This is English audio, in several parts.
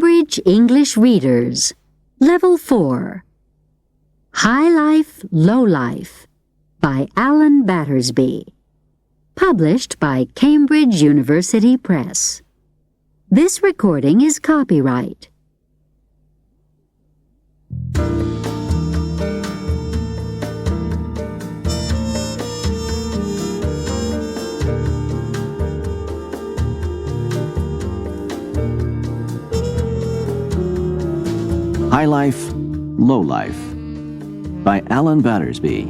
Cambridge English Readers, Level 4. High Life, Low Life by Alan Battersby. Published by Cambridge University Press. This recording is copyright. High Life, Low Life by Alan Battersby.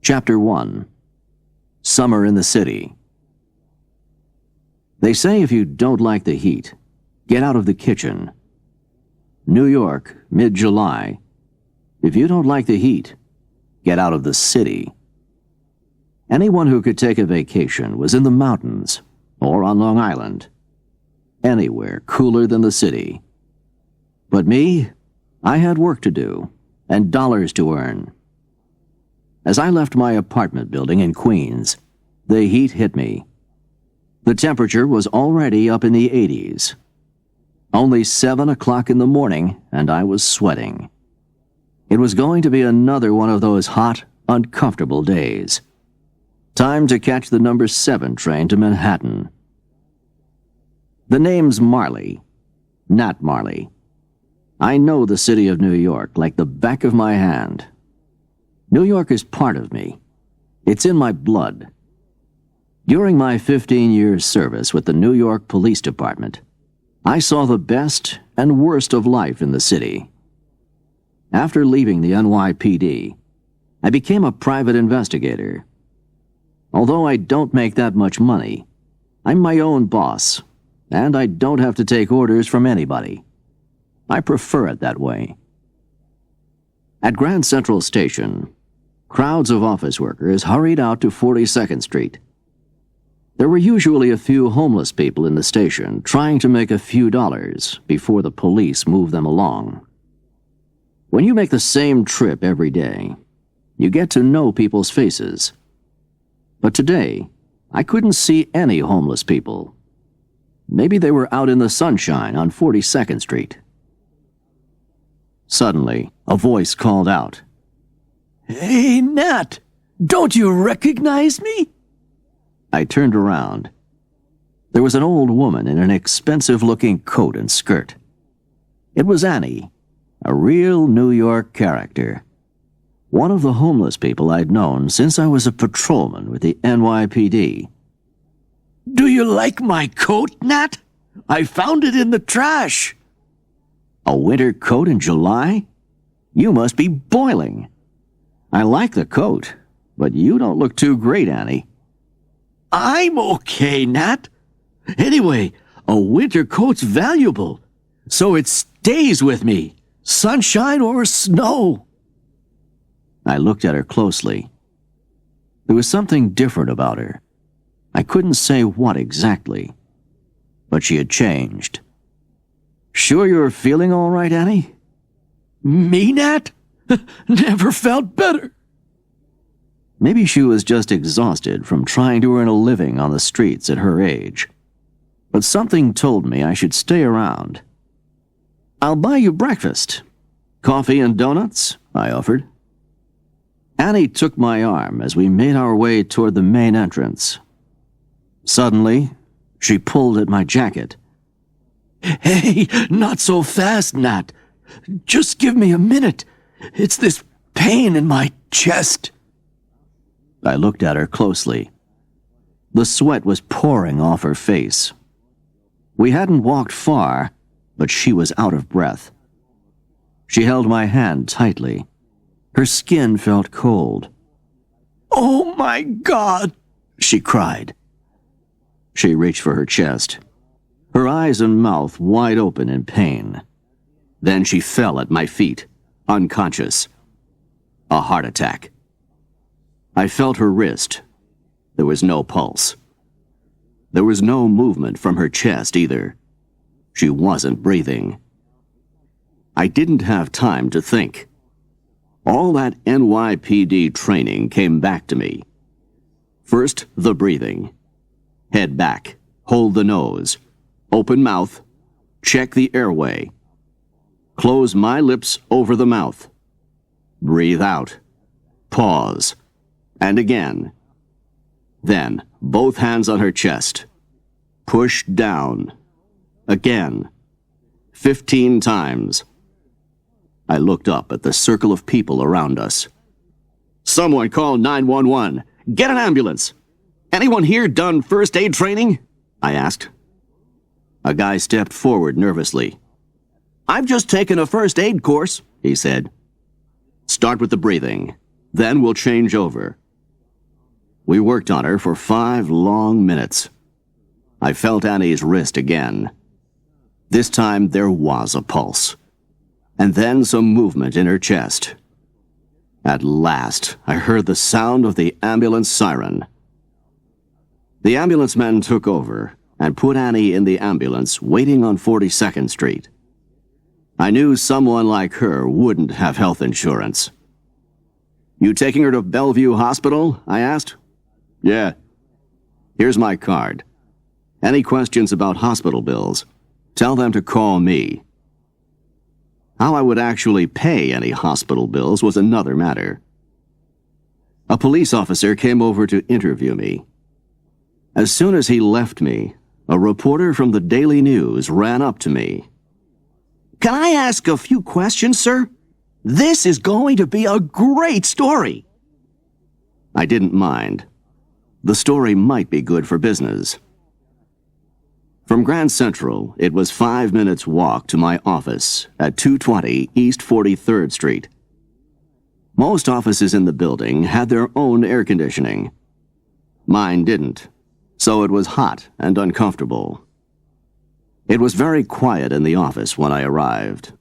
Chapter 1. Summer in the City. They say if you don't like the heat, get out of the kitchen. New York, mid-July. If you don't like the heat, get out of the city. Anyone who could take a vacation was in the mountains or on Long Island. Anywhere cooler than the city. But me, I had work to do and dollars to earn. As I left my apartment building in Queens, the heat hit me. The temperature was already up in the 80s. Only 7 o'clock in the morning, and I was sweating. It was going to be another one of those hot, uncomfortable days. Time to catch the number 7 train to Manhattan. The name's Marley, Nat Marley. I know the city of New York like the back of my hand. New York is part of me. It's in my blood. During my 15 years' service with the New York Police Department, I saw the best and worst of life in the city. After leaving the NYPD, I became a private investigator. Although I don't make that much money, I'm my own boss, and I don't have to take orders from anybody. I prefer it that way. At Grand Central Station, crowds of office workers hurried out to 42nd Street. There were usually a few homeless people in the station trying to make a few dollars before the police moved them along. When you make the same trip every day, you get to know people's faces. But today, I couldn't see any homeless people. Maybe they were out in the sunshine on 42nd Street. Suddenly, a voice called out, "Hey, Nat! Don't you recognize me?" I turned around. There was an old woman in an expensive-looking coat and skirt. It was Annie, a real New York character. One of the homeless people I'd known since I was a patrolman with the NYPD. "Do you like my coat, Nat? I found it in the trash." "A winter coat in July? You must be boiling." "I like the coat, but you don't look too great, Annie." "I'm okay, Nat. Anyway, a winter coat's valuable, so it stays with me, sunshine or snow." I looked at her closely. There was something different about her. I couldn't say what exactly, but she had changed. "Sure you're feeling all right, Annie?" "Me, Nat? Never felt better." Maybe she was just exhausted from trying to earn a living on the streets at her age. But something told me I should stay around. "I'll buy you breakfast. Coffee and donuts?" I offered. Annie took my arm as we made our way toward the main entrance. Suddenly, she pulled at my jacket. "Hey, not so fast, Nat. Just give me a minute. It's this pain in my chest." I looked at her closely. The sweat was pouring off her face. We hadn't walked far, but she was out of breath. She held my hand tightly. Her skin felt cold. "Oh, my God!" she cried. She reached for her chest, her eyes and mouth wide open in pain. Then she fell at my feet, unconscious. A heart attack. I felt her wrist. There was no pulse. There was no movement from her chest either. She wasn't breathing. I didn't have time to think. All that NYPD training came back to me. First, the breathing. Head back, hold the nose, open mouth, check the airway. Close my lips over the mouth. Breathe out. Pause. And again. Then, both hands on her chest. Push down. Again. 15 times. I looked up at the circle of people around us. Someone call 911. Get an ambulance. Anyone here done first aid training? I asked. A guy stepped forward nervously. I've just taken a first aid course, he said. Start with the breathing. Then we'll change over. We worked on her for 5 long minutes. I felt Annie's wrist again. This time there was a pulse. And then some movement in her chest. At last, I heard the sound of the ambulance siren. The ambulance men took over and put Annie in the ambulance waiting on 42nd Street. I knew someone like her wouldn't have health insurance. You taking her to Bellevue Hospital? I asked. Yeah. Here's my card. Any questions about hospital bills, tell them to call me. How I would actually pay any hospital bills was another matter. A police officer came over to interview me. As soon as he left me, a reporter from the Daily News ran up to me. Can I ask a few questions, sir? This is going to be a great story. I didn't mind. The story might be good for business. From Grand Central, it was 5 minutes' walk to my office at 220 East 43rd Street. Most offices in the building had their own air conditioning. Mine didn't, so it was hot and uncomfortable. It was very quiet in the office when I arrived.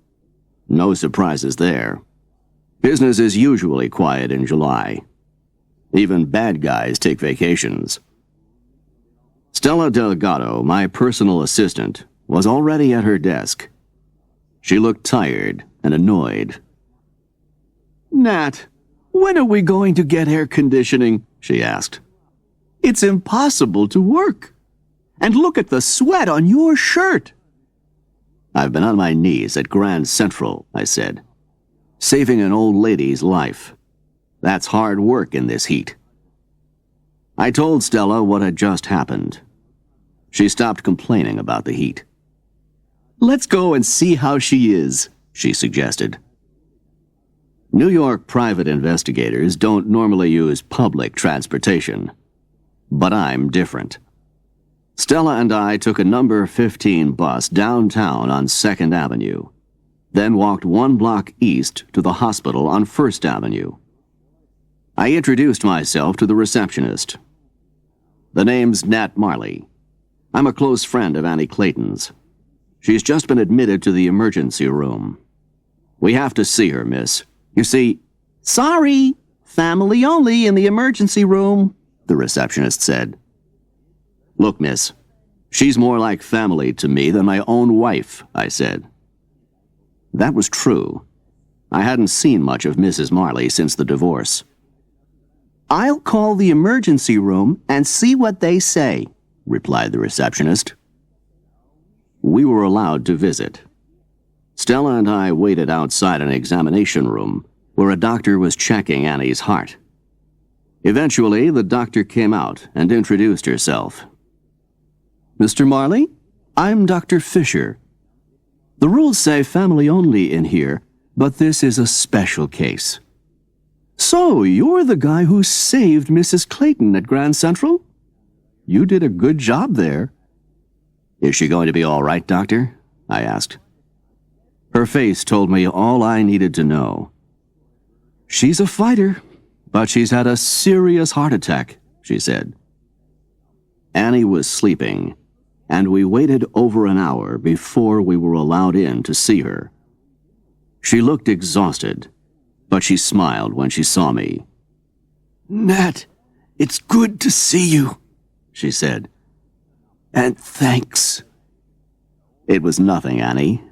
No surprises there. Business is usually quiet in July. Even bad guys take vacations. Stella Delgado, my personal assistant, was already at her desk. She looked tired and annoyed. Nat, when are we going to get air conditioning? She asked. It's impossible to work. And look at the sweat on your shirt. I've been on my knees at Grand Central, I said, saving an old lady's life. That's hard work in this heat. I told Stella what had just happened. She stopped complaining about the heat. Let's go and see how she is, she suggested. New York private investigators don't normally use public transportation. But I'm different. Stella and I took a number 15 bus downtown on 2nd Avenue, then walked 1 block east to the hospital on 1st Avenue. I introduced myself to the receptionist. The name's Nat Marley. I'm a close friend of Annie Clayton's. She's just been admitted to the emergency room. We have to see her, miss. You see, sorry, family only in the emergency room, the receptionist said. Look, miss, she's more like family to me than my own wife, I said. That was true. I hadn't seen much of Mrs. Marley since the divorce. I'll call the emergency room and see what they say, replied the receptionist. We were allowed to visit. Stella and I waited outside an examination room where a doctor was checking Annie's heart. Eventually, the doctor came out and introduced herself. Mr. Marley, I'm Dr. Fisher. The rules say family only in here, but this is a special case. So, you're the guy who saved Mrs. Clayton at Grand Central? You did a good job there. Is she going to be all right, doctor? I asked. Her face told me all I needed to know. She's a fighter, but she's had a serious heart attack, she said. Annie was sleeping, and we waited over an hour before we were allowed in to see her. She looked exhausted, but she smiled when she saw me. Nat, it's good to see you, she said. And thanks. It was nothing, Annie.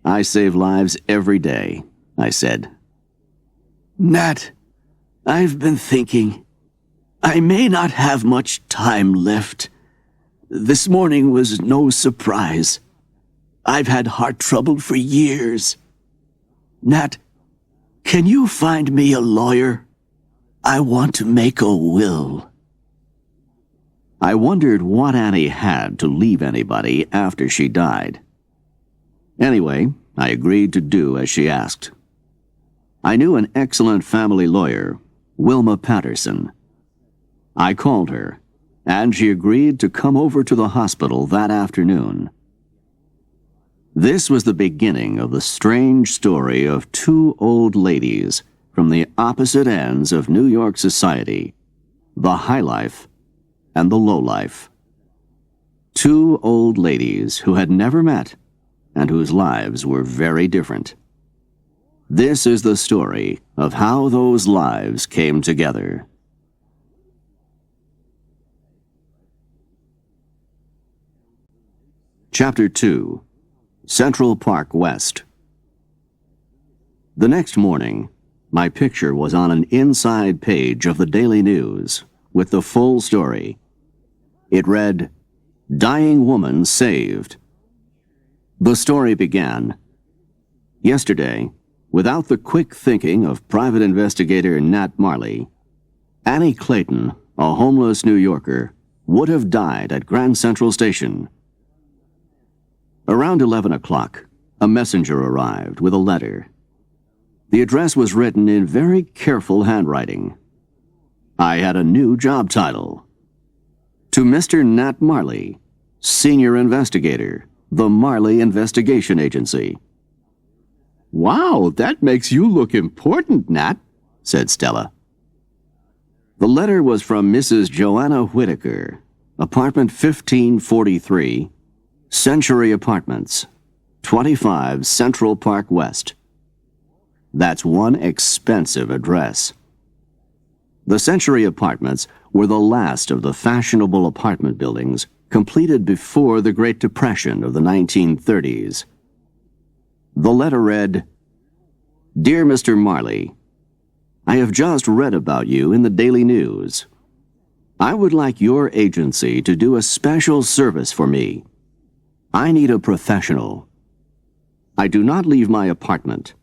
I save lives every day, I said. Nat, I've been thinking. I may not have much time left. This morning was no surprise. I've had heart trouble for years. Nat, can you find me a lawyer? I want to make a will. I wondered what Annie had to leave anybody after she died. Anyway, I agreed to do as she asked. I knew an excellent family lawyer, Wilma Patterson. I called her, and she agreed to come over to the hospital that afternoon. This was the beginning of the strange story of two old ladies from the opposite ends of New York society, the high life and the low life. Two old ladies who had never met and whose lives were very different. This is the story of how those lives came together. Chapter 2. Central Park West. The next morning, my picture was on an inside page of the Daily News with the full story. It read, "Dying Woman Saved." The story began, "Yesterday, without the quick thinking of private investigator Nat Marley, Annie Clayton, a homeless New Yorker, would have died at Grand Central Station." Around 11 o'clock, a messenger arrived with a letter. The address was written in very careful handwriting. I had a new job title. To Mr. Nat Marley, Senior Investigator, the Marley Investigation Agency. "Wow, that makes you look important, Nat," said Stella. The letter was from Mrs. Joanna Whitaker, apartment 1543, Century Apartments, 25 Central Park West. That's one expensive address. The Century Apartments were the last of the fashionable apartment buildings completed before the Great Depression of the 1930s. The letter read, "Dear Mr. Marley, I have just read about you in the Daily News. I would like your agency to do a special service for me. I need a professional. I do not leave my apartment,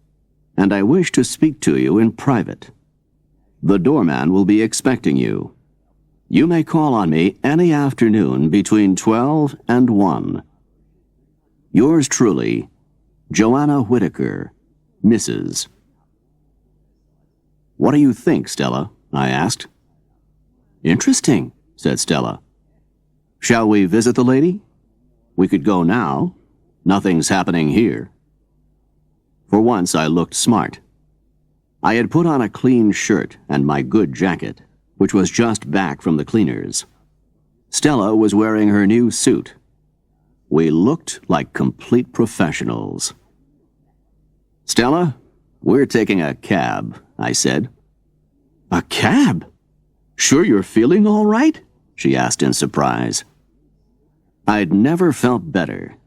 and I wish to speak to you in private. The doorman will be expecting you. You may call on me any afternoon between 12 and 1. Yours truly, Joanna Whitaker, Mrs." "What do you think, Stella?" I asked. "Interesting," said Stella. "Shall we visit the lady? We could go now. Nothing's happening here." For once I looked smart. I had put on a clean shirt and my good jacket, which was just back from the cleaners. Stella was wearing her new suit. We looked like complete professionals. "Stella, we're taking a cab," I said. "A cab? Sure you're feeling all right?" she asked in surprise. I'd never felt better.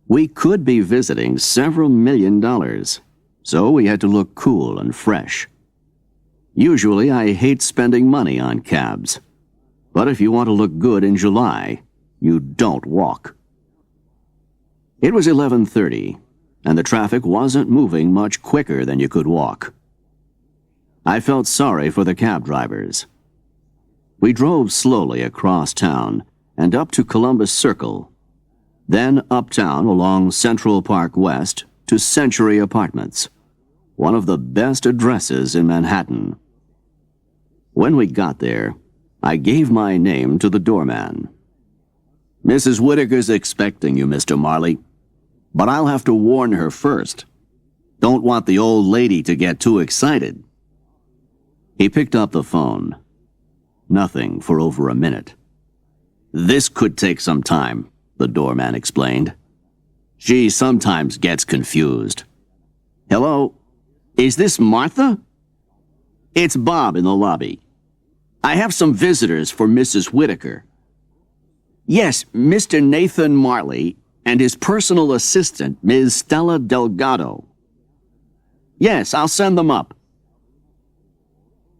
We could be visiting several $1 million, so we had to look cool and fresh. Usually I hate spending money on cabs, but if you want to look good in July, you don't walk. It was 11:30, and the traffic wasn't moving much quicker than you could walk. I felt sorry for the cab drivers. We drove slowly across town and up to Columbus Circle, then uptown along Central Park West to Century Apartments, one of the best addresses in Manhattan. When we got there, I gave my name to the doorman. "Mrs. Whitaker's expecting you, Mr. Marley, but I'll have to warn her first. Don't want the old lady to get too excited." He picked up the phone. Nothing for over a minute. "This could take some time," the doorman explained. "She sometimes gets confused." "Hello? Is this Martha?" "It's Bob in the lobby. I have some visitors for Mrs. Whitaker." "Yes, Mr. Nathan Marley and his personal assistant, Ms. Stella Delgado." "Yes, I'll send them up."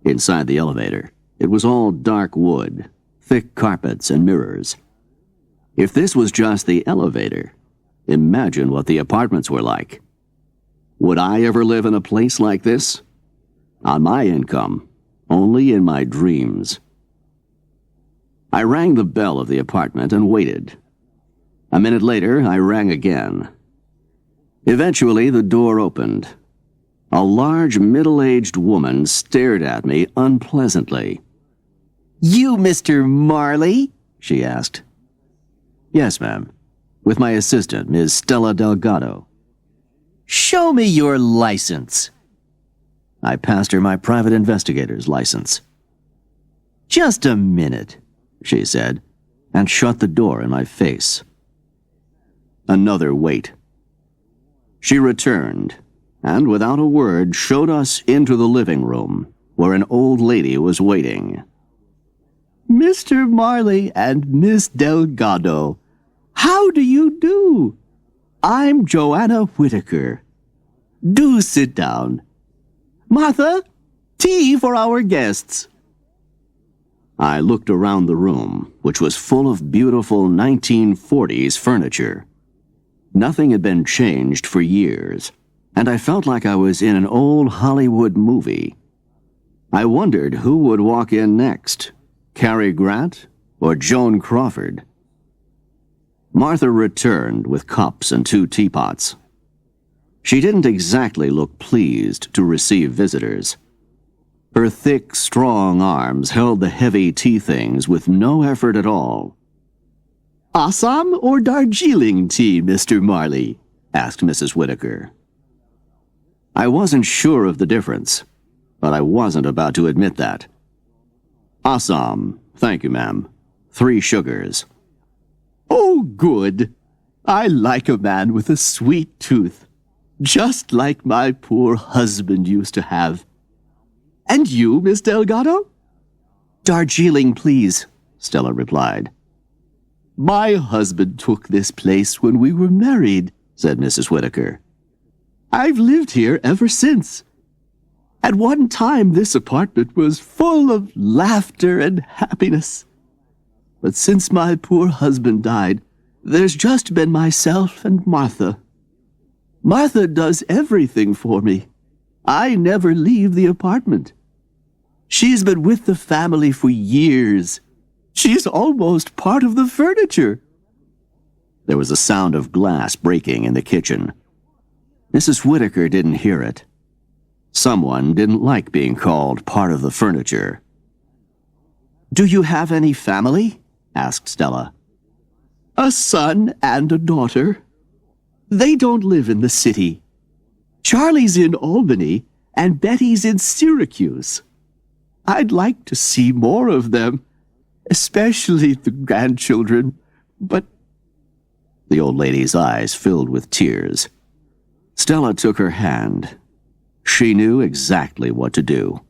Inside the elevator, it was all dark wood, thick carpets and mirrors. If this was just the elevator, imagine what the apartments were like. Would I ever live in a place like this? On my income, only in my dreams. I rang the bell of the apartment and waited. A minute later, I rang again. Eventually, the door opened. A large, middle-aged woman stared at me unpleasantly. "You Mr. Marley?" she asked. "Yes, ma'am. With my assistant, Ms. Stella Delgado." "Show me your license." I passed her my private investigator's license. "Just a minute," she said, and shut the door in my face. Another wait. She returned, and without a word showed us into the living room, where an old lady was waiting. "Mr. Marley and Miss Delgado, how do you do? I'm Joanna Whitaker. Do sit down. Martha, tea for our guests." I looked around the room, which was full of beautiful 1940s furniture. Nothing had been changed for years, and I felt like I was in an old Hollywood movie. I wondered who would walk in next, Cary Grant or Joan Crawford. Martha returned with cups and 2 teapots. She didn't exactly look pleased to receive visitors. Her thick, strong arms held the heavy tea things with no effort at all. "Assam or Darjeeling tea, Mr. Marley?" asked Mrs. Whitaker. I wasn't sure of the difference, but I wasn't about to admit that. "Assam, thank you, ma'am. 3 sugars." "Oh, good. I like a man with a sweet tooth, just like my poor husband used to have. And you, Miss Delgado?" "Darjeeling, please," Stella replied. "My husband took this place when we were married," said Mrs. Whitaker. "I've lived here ever since. At one time, this apartment was full of laughter and happiness. But since my poor husband died, there's just been myself and Martha. Martha does everything for me. I never leave the apartment. She's been with the family for years. She's almost part of the furniture." There was a sound of glass breaking in the kitchen. Mrs. Whitaker didn't hear it. Someone didn't like being called part of the furniture. "Do you have any family?" asked Stella. "A son and a daughter. They don't live in the city. Charlie's in Albany and Betty's in Syracuse. I'd like to see more of them, especially the grandchildren, but—" The old lady's eyes filled with tears. Stella took her hand. She knew exactly what to do.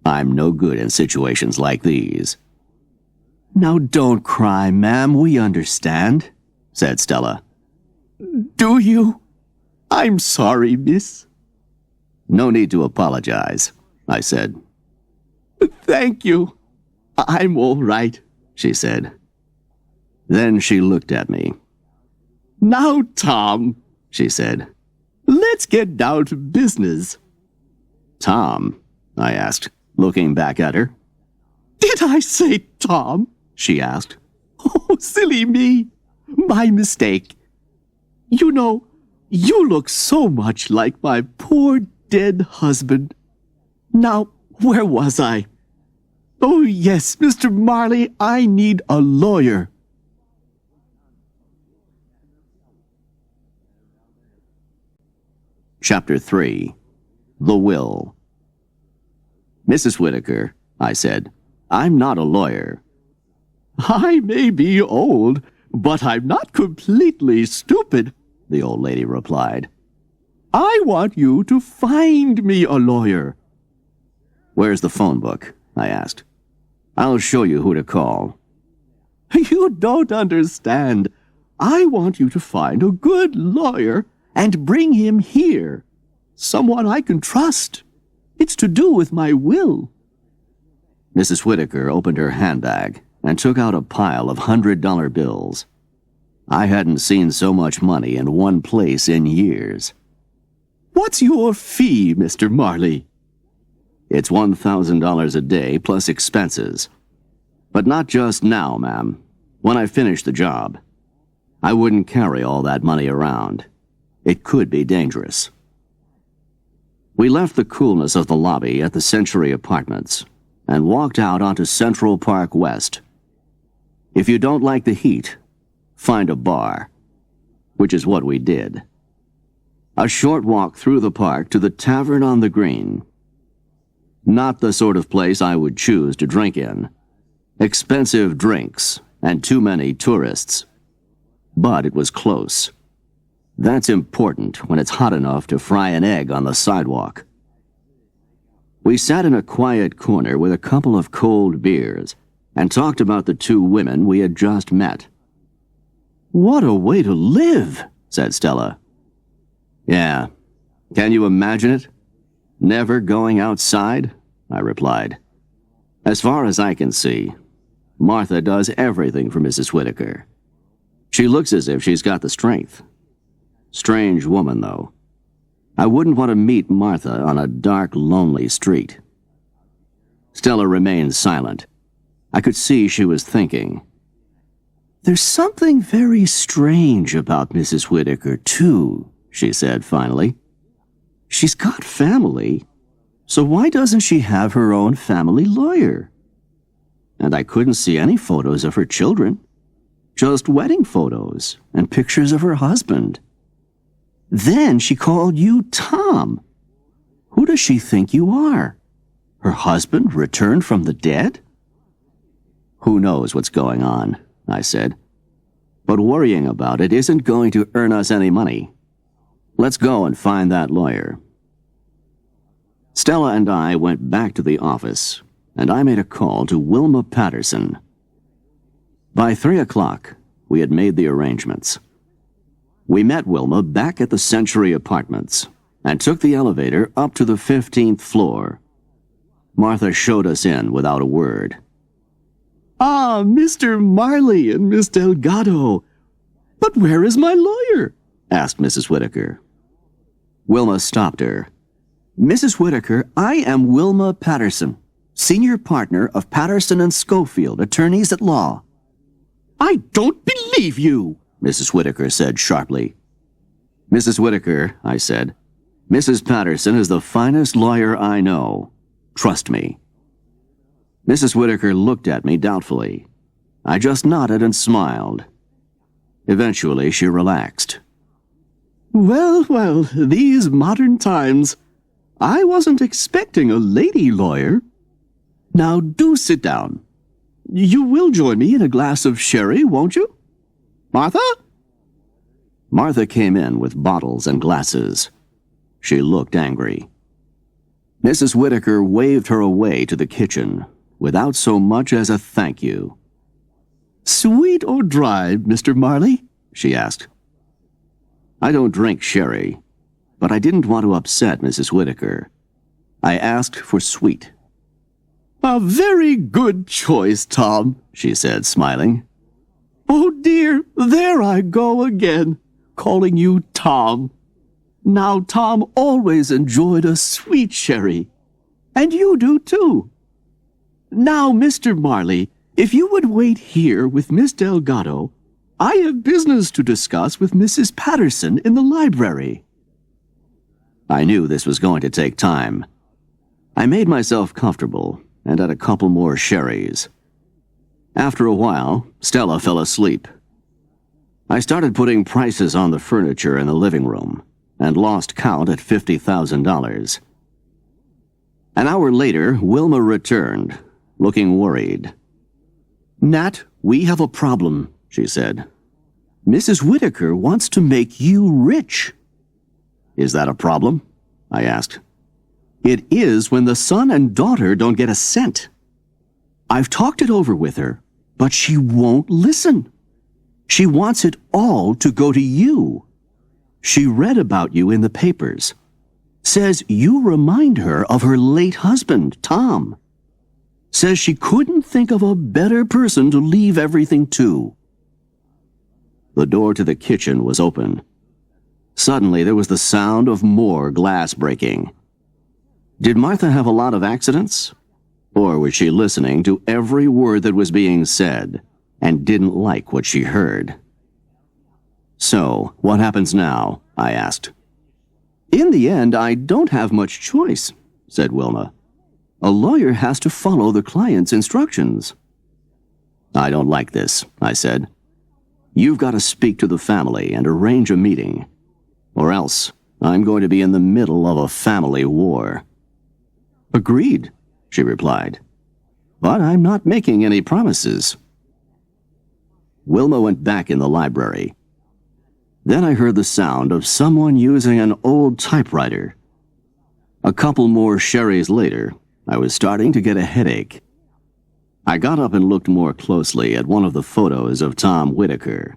I'm no good in situations like these. "Now don't cry, ma'am, we understand," said Stella. "Do you? I'm sorry, miss." "No need to apologize," I said. "Thank you. I'm all right," she said. Then she looked at me. "Now, Tom," she said, "let's get down to business." "Tom?" I asked, looking back at her. "Did I say Tom?" she asked. "Oh, silly me. My mistake. You know, you look so much like my poor dead husband. Now, where was I? Oh, yes, Mr. Marley, I need a lawyer." Chapter 3. The Will. "Mrs. Whitaker," I said, "I'm not a lawyer." "I may be old, but I'm not completely stupid," the old lady replied. "I want you to find me a lawyer." "Where's the phone book?" I asked. "I'll show you who to call." "You don't understand. I want you to find a good lawyer and bring him here. Someone I can trust. It's to do with my will. Mrs. Whitaker opened her handbag and took out a pile of $100 bills. I hadn't seen so much money in one place in years. "What's your fee, Mr. Marley?" "It's $1,000 a day plus expenses. But not just now, ma'am. When I finish the job. I wouldn't carry all that money around. It could be dangerous." We left the coolness of the lobby at the Century Apartments and walked out onto Central Park West. If you don't like the heat, find a bar, which is what we did. A short walk through the park to the Tavern on the Green. Not the sort of place I would choose to drink in. Expensive drinks and too many tourists. But it was close. That's important when it's hot enough to fry an egg on the sidewalk. We sat in a quiet corner with a couple of cold beers and talked about the two women we had just met. "What a way to live," said Stella. "Yeah. Can you imagine it? Never going outside?" I replied. "As far as I can see, Martha does everything for Mrs. Whitaker. She looks as if she's got the strength. Strange woman, though. I wouldn't want to meet Martha on a dark, lonely street." Stella remained silent. I could see she was thinking. "There's something very strange about Mrs. Whitaker, too," she said finally. "She's got family, so why doesn't she have her own family lawyer? And I couldn't see any photos of her children, just wedding photos and pictures of her husband. Then she called you Tom. Who does she think you are? Her husband returned from the dead?" "Who knows what's going on," I said. "But worrying about it isn't going to earn us any money. Let's go and find that lawyer." Stella and I went back to the office, and I made a call to Wilma Patterson. By 3 o'clock, we had made the arrangements. We met Wilma back at the Century Apartments and took the elevator up to the 15th floor. Martha showed us in without a word. "Ah, Mr. Marley and Miss Delgado. But where is my lawyer?" asked Mrs. Whitaker. Wilma stopped her. "Mrs. Whitaker, I am Wilma Patterson, senior partner of Patterson and Schofield, attorneys at law." "I don't believe you," Mrs. Whitaker said sharply. "Mrs. Whitaker," I said, "Mrs. Patterson is the finest lawyer I know. Trust me." Mrs. Whitaker looked at me doubtfully. I just nodded and smiled. Eventually, she relaxed. Well, these modern times. I wasn't expecting a lady lawyer. Now do sit down. You will join me in a glass of sherry, won't you? Martha?" Martha came in with bottles and glasses. She looked angry. Mrs. Whitaker waved her away to the kitchen without so much as a thank you. "Sweet or dry, Mr. Marley?" she asked. I don't drink sherry, but I didn't want to upset Mrs. Whitaker. I asked for sweet. "A very good choice, Tom," she said, smiling. "Oh dear, there I go again, calling you Tom. Now Tom always enjoyed a sweet sherry, and you do too. Now, Mr. Marley, if you would wait here with Miss Delgado, I have business to discuss with Mrs. Patterson in the library." I knew this was going to take time. I made myself comfortable and had a couple more sherries. After a while, Stella fell asleep. I started putting prices on the furniture in the living room and lost count at $50,000. An hour later, Wilma returned, looking worried. "Nat, we have a problem," she said. "Mrs. Whitaker wants to make you rich." "Is that a problem?" I asked. "It is when the son and daughter don't get a cent. I've talked it over with her, but she won't listen. She wants it all to go to you. She read about you in the papers. Says you remind her of her late husband, Tom. says she couldn't think of a better person to leave everything to. The door to the kitchen was open. Suddenly, there was the sound of more glass breaking. Did Martha have a lot of accidents? Or was she listening to every word that was being said and didn't like what she heard? So, what happens now? I asked. In the end, I don't have much choice, said Wilma. A lawyer has to follow the client's instructions. I don't like this, I said. You've got to speak to the family and arrange a meeting, or else I'm going to be in the middle of a family war. Agreed, she replied. But I'm not making any promises. Wilma went back in the library. Then I heard the sound of someone using an old typewriter. A couple more sherries later, I was starting to get a headache. I got up and looked more closely at one of the photos of Tom Whitaker.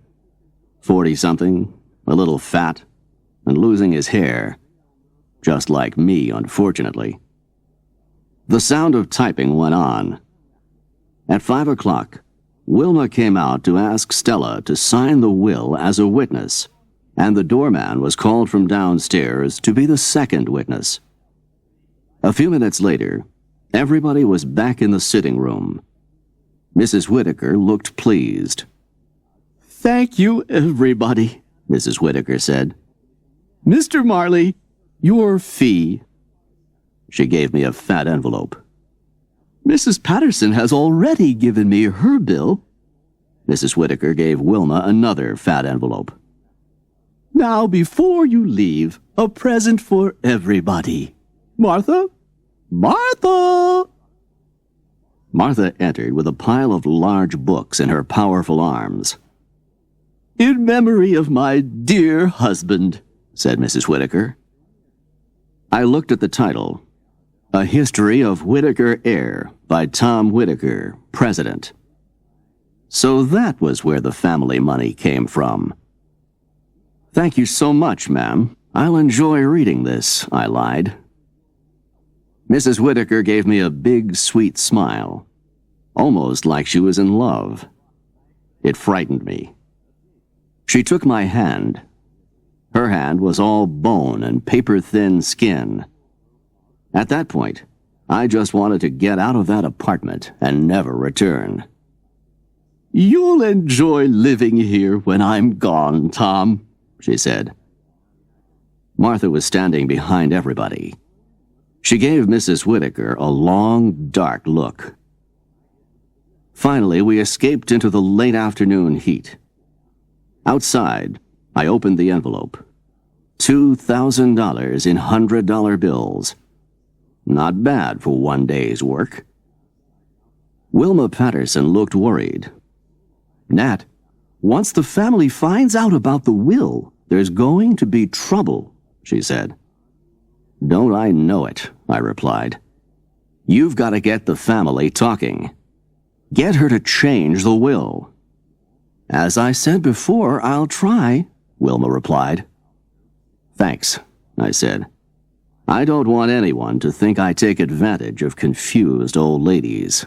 40-something, a little fat, and losing his hair. Just like me, unfortunately. The sound of typing went on. At 5 o'clock, Wilma came out to ask Stella to sign the will as a witness, and the doorman was called from downstairs to be the second witness. A few minutes later, everybody was back in the sitting room. Mrs. Whitaker looked pleased. Thank you, everybody, Mrs. Whitaker said. Mr. Marley, your fee. She gave me a fat envelope. Mrs. Patterson has already given me her bill. Mrs. Whitaker gave Wilma another fat envelope. Now, before you leave, a present for everybody. Martha? Martha! Martha entered with a pile of large books in her powerful arms. In memory of my dear husband, said Mrs. Whitaker. I looked at the title. A History of Whitaker Heir by Tom Whitaker, President. So that was where the family money came from. Thank you so much, ma'am. I'll enjoy reading this, I lied. Mrs. Whitaker gave me a big, sweet smile, almost like she was in love. It frightened me. She took my hand. Her hand was all bone and paper-thin skin. At that point, I just wanted to get out of that apartment and never return. You'll enjoy living here when I'm gone, Tom, she said. Martha was standing behind everybody. She gave Mrs. Whitaker a long, dark look. Finally, we escaped into the late afternoon heat. Outside, I opened the envelope. $2,000 in $100 bills. Not bad for one day's work. Wilma Patterson looked worried. Nat, once the family finds out about the will, there's going to be trouble, she said. Don't I know it, I replied. You've got to get the family talking. Get her to change the will. As I said before, I'll try, Wilma replied. Thanks, I said. I don't want anyone to think I take advantage of confused old ladies.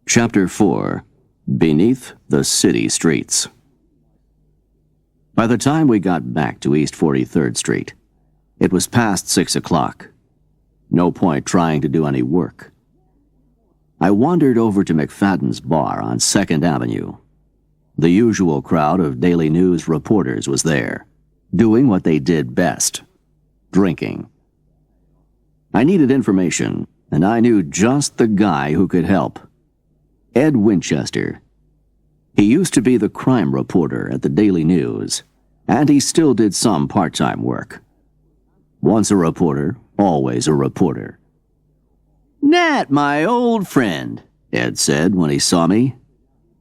Chapter 4. Beneath the City Streets. By the time we got back to East 43rd Street, it was past 6 o'clock. No point trying to do any work. I wandered over to McFadden's bar on 2nd Avenue. The usual crowd of Daily News reporters was there, doing what they did best, drinking. I needed information, and I knew just the guy who could help. Ed Winchester. He used to be the crime reporter at the Daily News, and he still did some part-time work. Once a reporter, always a reporter. Nat, my old friend, Ed said when he saw me.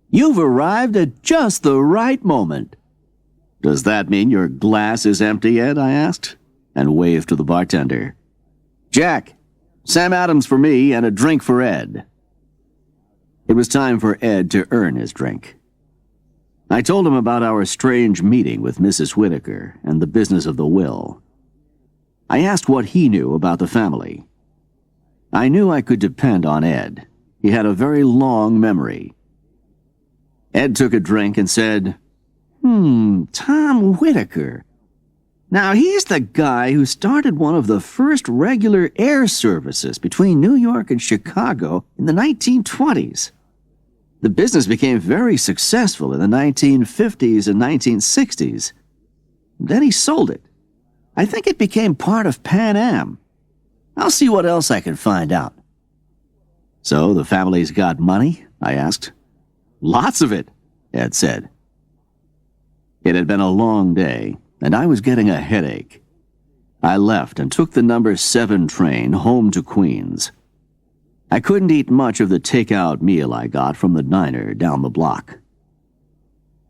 You've arrived at just the right moment. Does that mean your glass is empty, Ed? I asked, and waved to the bartender. Jack, Sam Adams for me and a drink for Ed. It was time for Ed to earn his drink. I told him about our strange meeting with Mrs. Whitaker and the business of the will. I asked what he knew about the family. I knew I could depend on Ed. He had a very long memory. Ed took a drink and said, Tom Whitaker. Now, he's the guy who started one of the first regular air services between New York and Chicago in the 1920s. The business became very successful in the 1950s and 1960s. Then he sold it. I think it became part of Pan Am. I'll see what else I can find out. So the family's got money? I asked. Lots of it, Ed said. It had been a long day, and I was getting a headache. I left and took the number 7 train home to Queens. I couldn't eat much of the takeout meal I got from the diner down the block.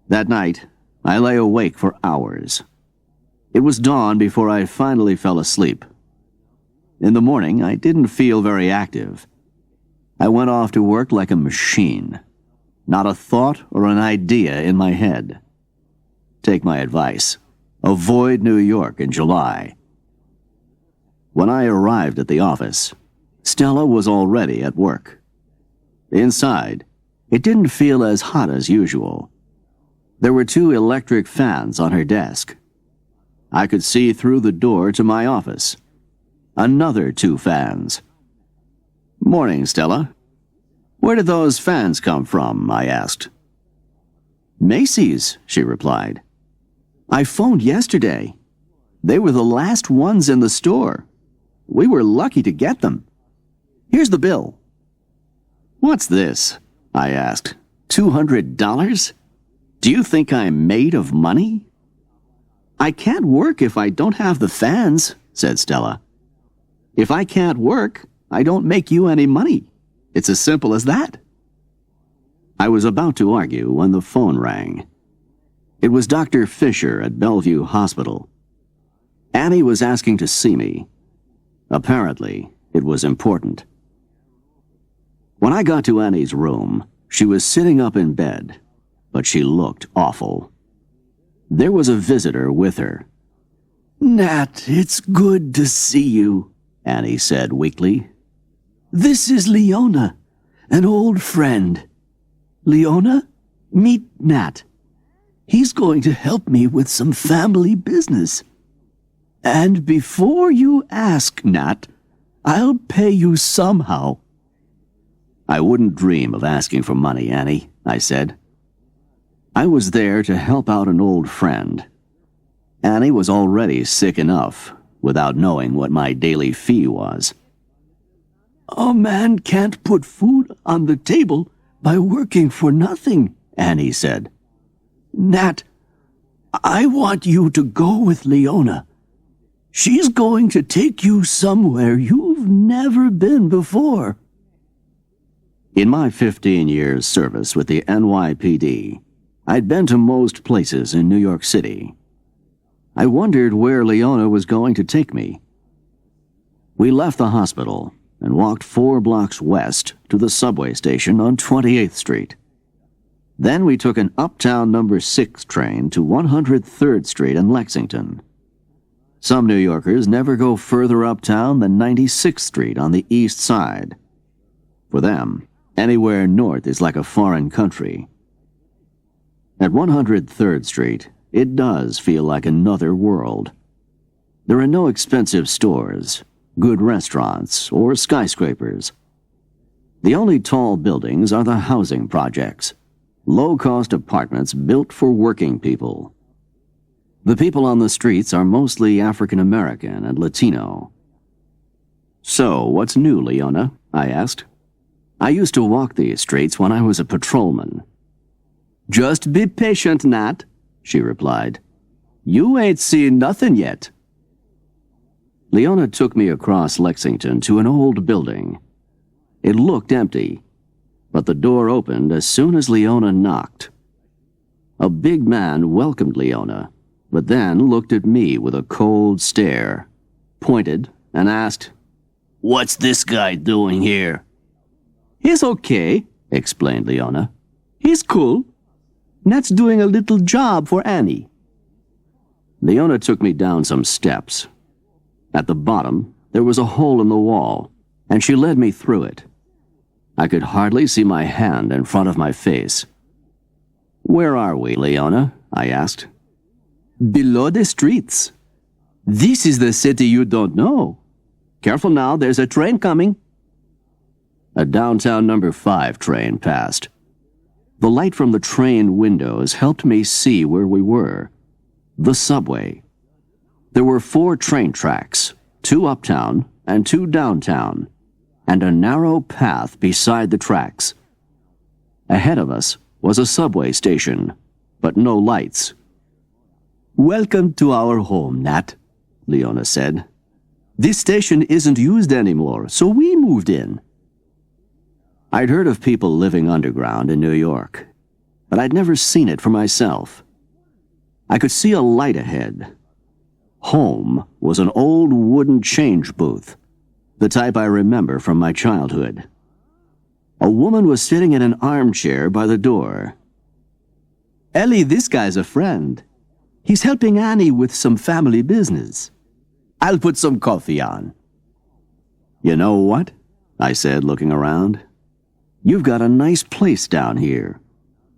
That night, I lay awake for hours. It was dawn before I finally fell asleep. In the morning, I didn't feel very active. I went off to work like a machine. Not a thought or an idea in my head. Take my advice. Avoid New York in July. When I arrived at the office, Stella was already at work. Inside, it didn't feel as hot as usual. There were 2 electric fans on her desk. I could see through the door to my office. Another 2 fans. Morning, Stella. Where did those fans come from? I asked. Macy's, she replied. I phoned yesterday. They were the last ones in the store. We were lucky to get them. Here's the bill. What's this? I asked. $200? Do you think I'm made of money? I can't work if I don't have the fans, said Stella. If I can't work, I don't make you any money. It's as simple as that. I was about to argue when the phone rang. It was Dr. Fisher at Bellevue Hospital. Annie was asking to see me. Apparently, it was important. When I got to Annie's room, she was sitting up in bed, but she looked awful. There was a visitor with her. Nat, it's good to see you, Annie said weakly. This is Leona, an old friend. Leona, meet Nat. He's going to help me with some family business. And before you ask, Nat, I'll pay you somehow. I wouldn't dream of asking for money, Annie, I said. I was there to help out an old friend. Annie was already sick enough without knowing what my daily fee was. A man can't put food on the table by working for nothing, Annie said. Nat, I want you to go with Leona. She's going to take you somewhere you've never been before. In my 15 years' service with the NYPD, I'd been to most places in New York City. I wondered where Leona was going to take me. We left the hospital and walked 4 blocks west to the subway station on 28th Street. Then we took an uptown number 6 train to 103rd Street in Lexington. Some New Yorkers never go further uptown than 96th Street on the east side. For them, anywhere north is like a foreign country. At 103rd Street, it does feel like another world. There are no expensive stores, good restaurants, or skyscrapers. The only tall buildings are the housing projects, low-cost apartments built for working people. The people on the streets are mostly African American and Latino. So, what's new, Leona? I asked. I used to walk these streets when I was a patrolman. Just be patient, Nat, she replied. You ain't seen nothing yet. Leona took me across Lexington to an old building. It looked empty, but the door opened as soon as Leona knocked. A big man welcomed Leona, but then looked at me with a cold stare, pointed, and asked, What's this guy doing here? He's okay, explained Leona. He's cool. Nat's doing a little job for Annie. Leona took me down some steps. At the bottom, there was a hole in the wall, and she led me through it. I could hardly see my hand in front of my face. "Where are we, Leona?" I asked. "Below the streets. This is the city you don't know. Careful now, there's a train coming." A downtown number 5 train passed. The light from the train windows helped me see where we were. The subway. There were 4 train tracks, 2 uptown and 2 downtown, and a narrow path beside the tracks. Ahead of us was a subway station, but no lights. "Welcome to our home, Nat," Leona said. "This station isn't used anymore, so we moved in." I'd heard of people living underground in New York, but I'd never seen it for myself. I could see a light ahead. Home was an old wooden change booth, the type I remember from my childhood. A woman was sitting in an armchair by the door. "Ellie, this guy's a friend. He's helping Annie with some family business. I'll put some coffee on." "You know what?" I said, looking around. "You've got a nice place down here.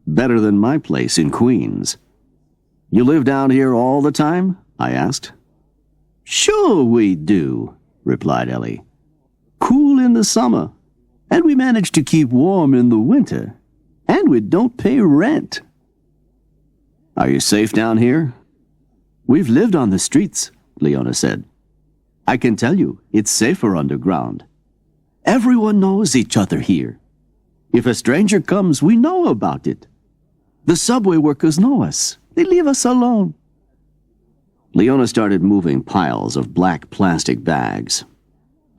Better than my place in Queens." "You live down here all the time?" I asked. "Sure we do," replied Ellie. "Cool in the summer, and we manage to keep warm in the winter, and we don't pay rent." "Are you safe down here?" "We've lived on the streets," Leona said. "I can tell you, it's safer underground. Everyone knows each other here. If a stranger comes, we know about it. The subway workers know us. They leave us alone." Leona started moving piles of black plastic bags.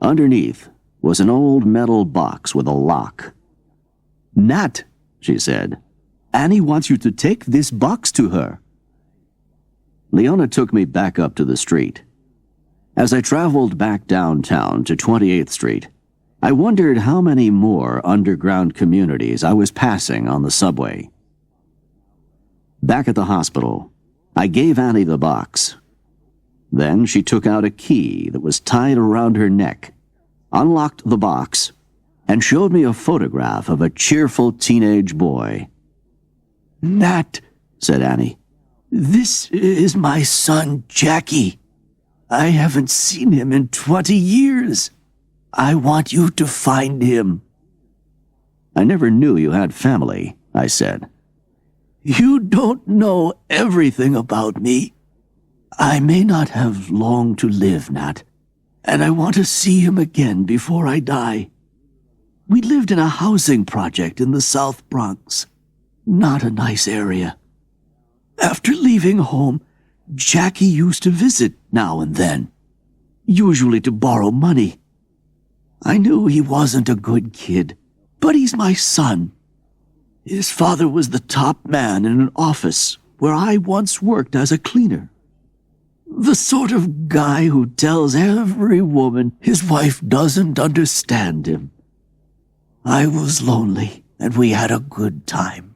Underneath was an old metal box with a lock. "Nat," she said, "Annie wants you to take this box to her." Leona took me back up to the street. As I traveled back downtown to 28th Street, I wondered how many more underground communities I was passing on the subway. Back at the hospital, I gave Annie the box. Then she took out a key that was tied around her neck, unlocked the box, and showed me a photograph of a cheerful teenage boy. "Nat," said Annie, "this is my son, Jackie. I haven't seen him in 20 years. I want you to find him." "I never knew you had family," I said. "You don't know everything about me. I may not have long to live, Nat, and I want to see him again before I die. We lived in a housing project in the South Bronx. Not a nice area. After leaving home, Jackie used to visit now and then, usually to borrow money. I knew he wasn't a good kid, but he's my son. His father was the top man in an office where I once worked as a cleaner. The sort of guy who tells every woman his wife doesn't understand him. I was lonely, and we had a good time.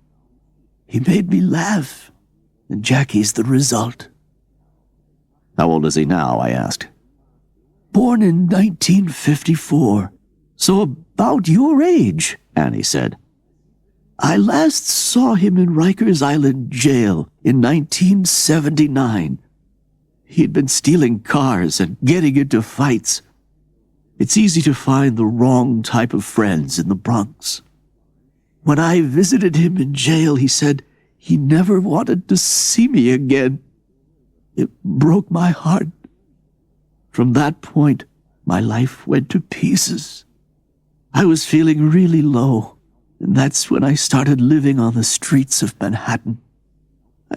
He made me laugh, and Jackie's the result." "How old is he now?" I asked. "Born in 1954, so about your age," Annie said. "I last saw him in Rikers Island jail in 1979. He'd been stealing cars and getting into fights. It's easy to find the wrong type of friends in the Bronx. When I visited him in jail, he said he never wanted to see me again. It broke my heart. From that point, my life went to pieces. I was feeling really low, and that's when I started living on the streets of Manhattan.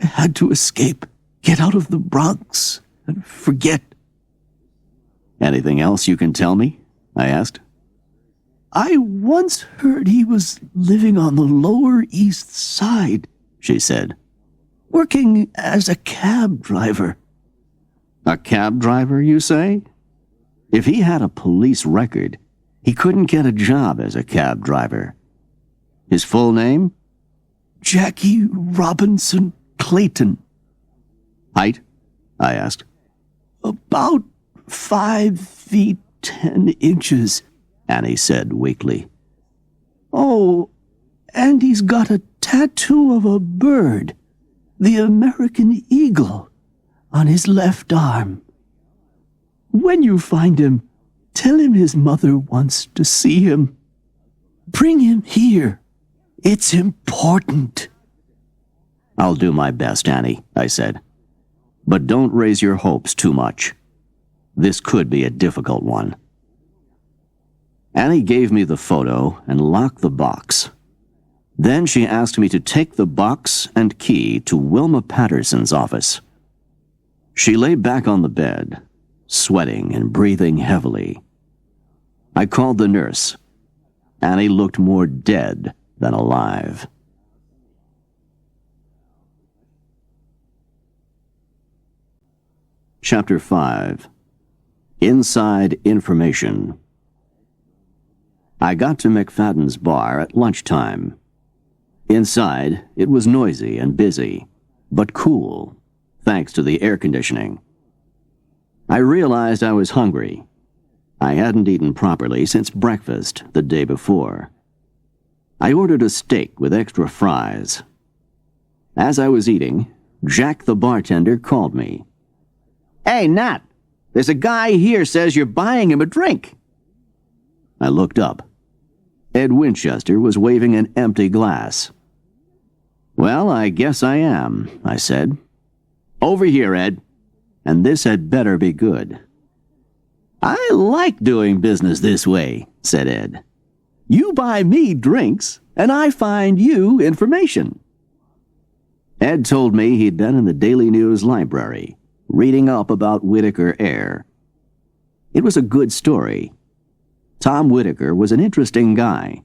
I had to escape, get out of the Bronx, and forget." "Anything else you can tell me?" I asked. "I once heard he was living on the Lower East Side," she said, "working as a cab driver." "A cab driver, you say? If he had a police record, he couldn't get a job as a cab driver. His full name?" "Jackie Robinson Clayton." "Height?" I asked. "About 5 feet 10 inches, Annie said weakly. Oh, and he's got a tattoo of a bird, the American eagle, on his left arm. When you find him, tell him his mother wants to see him. Bring him here. It's important. I'll do my best, Annie, I said. But don't raise your hopes too much. This could be a difficult one. Annie gave me the photo and locked the box. Then she asked me to take the box and key to Wilma Patterson's office. She lay back on the bed, sweating and breathing heavily. I called the nurse. Annie looked more dead than alive. Chapter 5. Inside Information. I got to McFadden's bar at lunchtime. Inside, it was noisy and busy, but cool, thanks to the air conditioning. I realized I was hungry. I hadn't eaten properly since breakfast the day before. I ordered a steak with extra fries. As I was eating, Jack the bartender called me. Hey, Nat, there's a guy here says you're buying him a drink. I looked up. Ed Winchester was waving an empty glass. Well, I guess I am, I said. Over here, Ed. And this had better be good. I like doing business this way, said Ed. You buy me drinks, and I find you information. Ed told me he'd been in the Daily News library, reading up about Whitaker Air. It was a good story. Tom Whitaker was an interesting guy.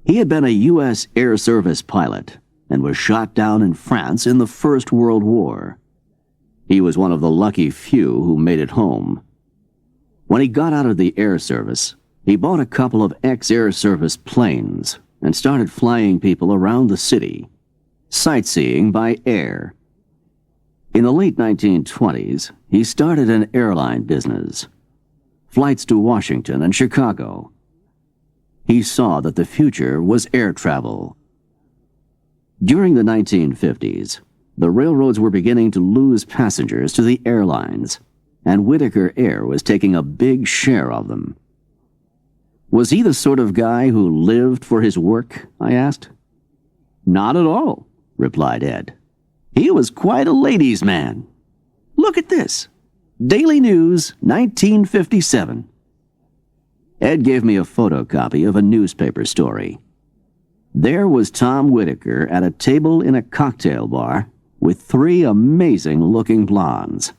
He had been a U.S. Air Service pilot and was shot down in France in the First World War. He was one of the lucky few who made it home. When he got out of the Air Service, he bought a couple of ex-Air Service planes and started flying people around the city, sightseeing by air. In the late 1920s, he started an airline business, flights to Washington and Chicago. He saw that the future was air travel. During the 1950s, the railroads were beginning to lose passengers to the airlines, and Whitaker Air was taking a big share of them. Was he the sort of guy who lived for his work? I asked. Not at all, replied Ed. He was quite a ladies' man. Look at this. Daily News, 1957. Ed gave me a photocopy of a newspaper story. There was Tom Whitaker at a table in a cocktail bar with 3 amazing-looking blondes.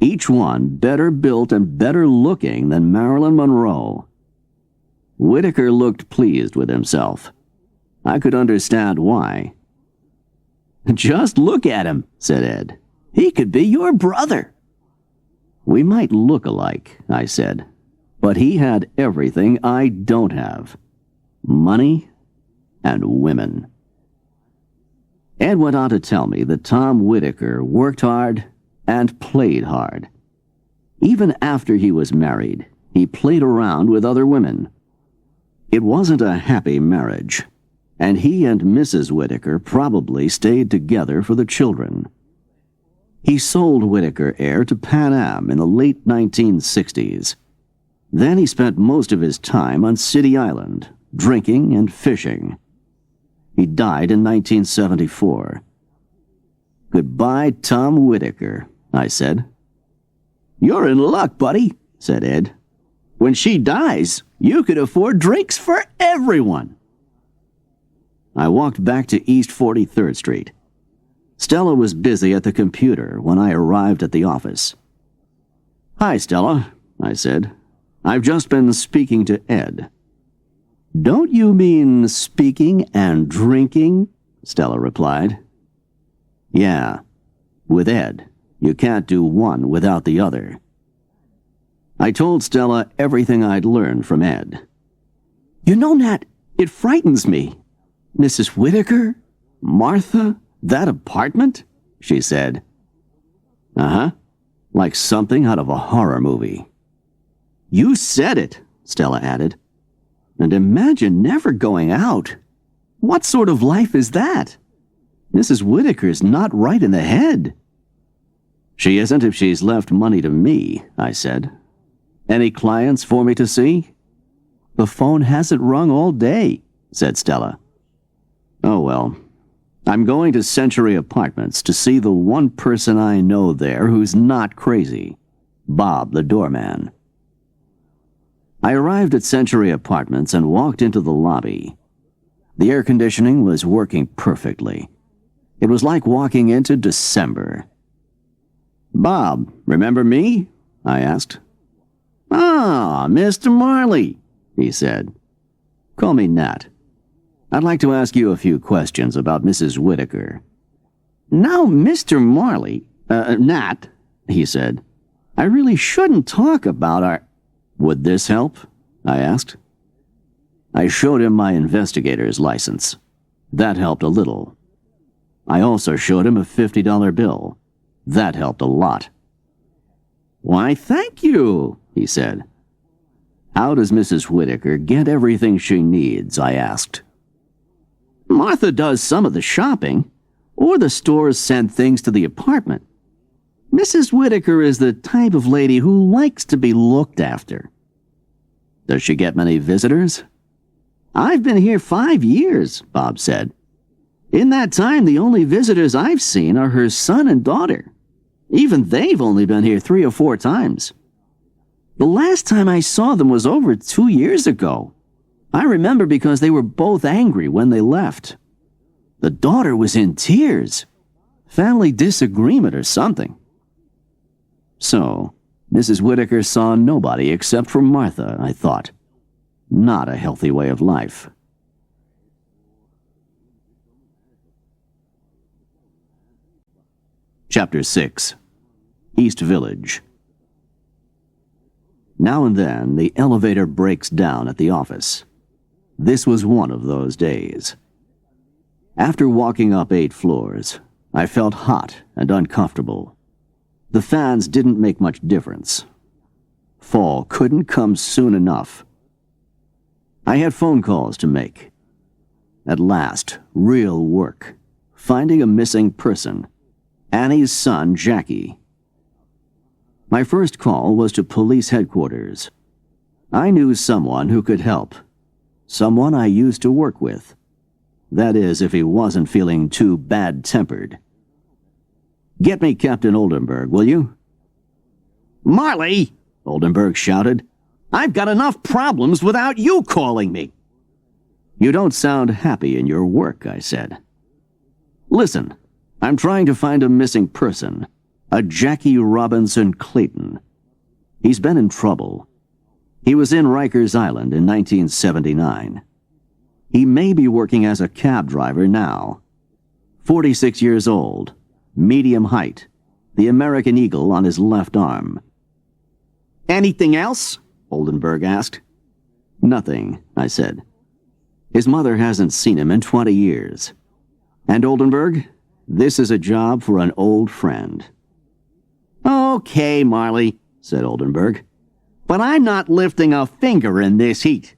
Each one better built and better looking than Marilyn Monroe. Whitaker looked pleased with himself. I could understand why. Just look at him, said Ed. He could be your brother. We might look alike, I said, but he had everything I don't have. Money and women. Ed went on to tell me that Tom Whitaker worked hard and played hard. Even after he was married, he played around with other women. It wasn't a happy marriage, and he and Mrs. Whitaker probably stayed together for the children. He sold Whitaker Air to Pan Am in the late 1960s. Then he spent most of his time on City Island, drinking and fishing. He died in 1974. Goodbye, Tom Whitaker, I said. You're in luck, buddy, said Ed. When she dies, you could afford drinks for everyone. I walked back to East 43rd Street. Stella was busy at the computer when I arrived at the office. Hi, Stella, I said. I've just been speaking to Ed. Don't you mean speaking and drinking? Stella replied. Yeah, with Ed, you can't do one without the other. I told Stella everything I'd learned from Ed. You know, Nat, it frightens me. Mrs. Whitaker? Martha? That apartment? She said. Uh-huh. like something out of a horror movie. You said it, Stella added. And imagine never going out. What sort of life is that? Mrs. Whitaker's not right in the head. She isn't if she's left money to me, I said. Any clients for me to see? The phone hasn't rung all day, said Stella. Oh well, I'm going to Century Apartments to see the one person I know there who's not crazy, Bob the doorman. I arrived at Century Apartments and walked into the lobby. The air conditioning was working perfectly. It was like walking into December. Bob, remember me? I asked. Ah, Mr. Marley, he said. Call me Nat. I'd like to ask you a few questions about Mrs. Whitaker. Now, Mr. Marley, Nat, he said, I really shouldn't talk about our... Would this help? I asked. I showed him my investigator's license. That helped a little. I also showed him a $50 bill. That helped a lot. Why, thank you, he said. How does Mrs. Whitaker get everything she needs? I asked. Martha does some of the shopping, or the stores send things to the apartment. Mrs. Whitaker is the type of lady who likes to be looked after. Does she get many visitors? I've been here 5 years, Bob said. In that time, the only visitors I've seen are her son and daughter. Even they've only been here 3 or 4 times. The last time I saw them was over 2 years ago. I remember because they were both angry when they left. The daughter was in tears. Family disagreement or something. So, Mrs. Whitaker saw nobody except for Martha, I thought. Not a healthy way of life. Chapter 6. East Village. Now and then, the elevator breaks down at the office. This was one of those days. After walking up 8 floors, I felt hot and uncomfortable. The fans didn't make much difference. Fall couldn't come soon enough. I had phone calls to make. At last, real work. Finding a missing person. Annie's son, Jackie. My first call was to police headquarters. I knew someone who could help. Someone I used to work with. That is, if he wasn't feeling too bad-tempered. Get me Captain Oldenburg, will you? Marley, Oldenburg shouted. I've got enough problems without you calling me. You don't sound happy in your work, I said. Listen, I'm trying to find a missing person, a Jackie Robinson Clayton. He's been in trouble. He was in Rikers Island in 1979. He may be working as a cab driver now. 46 years old, medium height, the American Eagle on his left arm. Anything else? Oldenburg asked. Nothing, I said. His mother hasn't seen him in 20 years. And Oldenburg, this is a job for an old friend. Okay, Marley, said Oldenburg. But I'm not lifting a finger in this heat.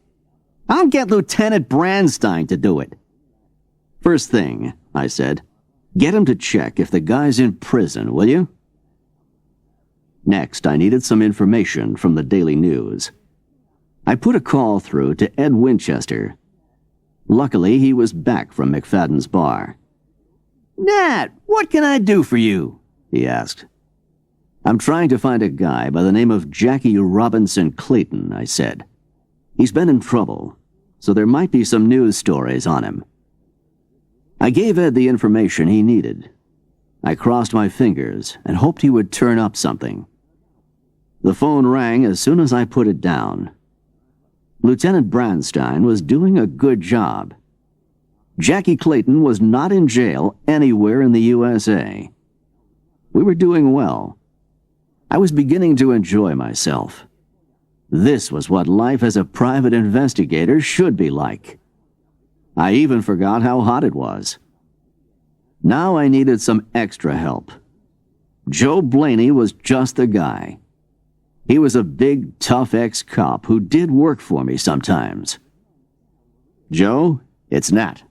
I'll get Lieutenant Brandstein to do it. First thing, I said, get him to check if the guy's in prison, will you? Next, I needed some information from the Daily News. I put a call through to Ed Winchester. Luckily, he was back from McFadden's bar. Nat, what can I do for you? He asked. I'm trying to find a guy by the name of Jackie Robinson Clayton, I said. He's been in trouble, so there might be some news stories on him. I gave Ed the information he needed. I crossed my fingers and hoped he would turn up something. The phone rang as soon as I put it down. Lieutenant Brandstein was doing a good job. Jackie Clayton was not in jail anywhere in the USA. We were doing well. I was beginning to enjoy myself. This was what life as a private investigator should be like. I even forgot how hot it was. Now I needed some extra help. Joe Blaney was just the guy. He was a big, tough ex-cop who did work for me sometimes. Joe, it's Nat.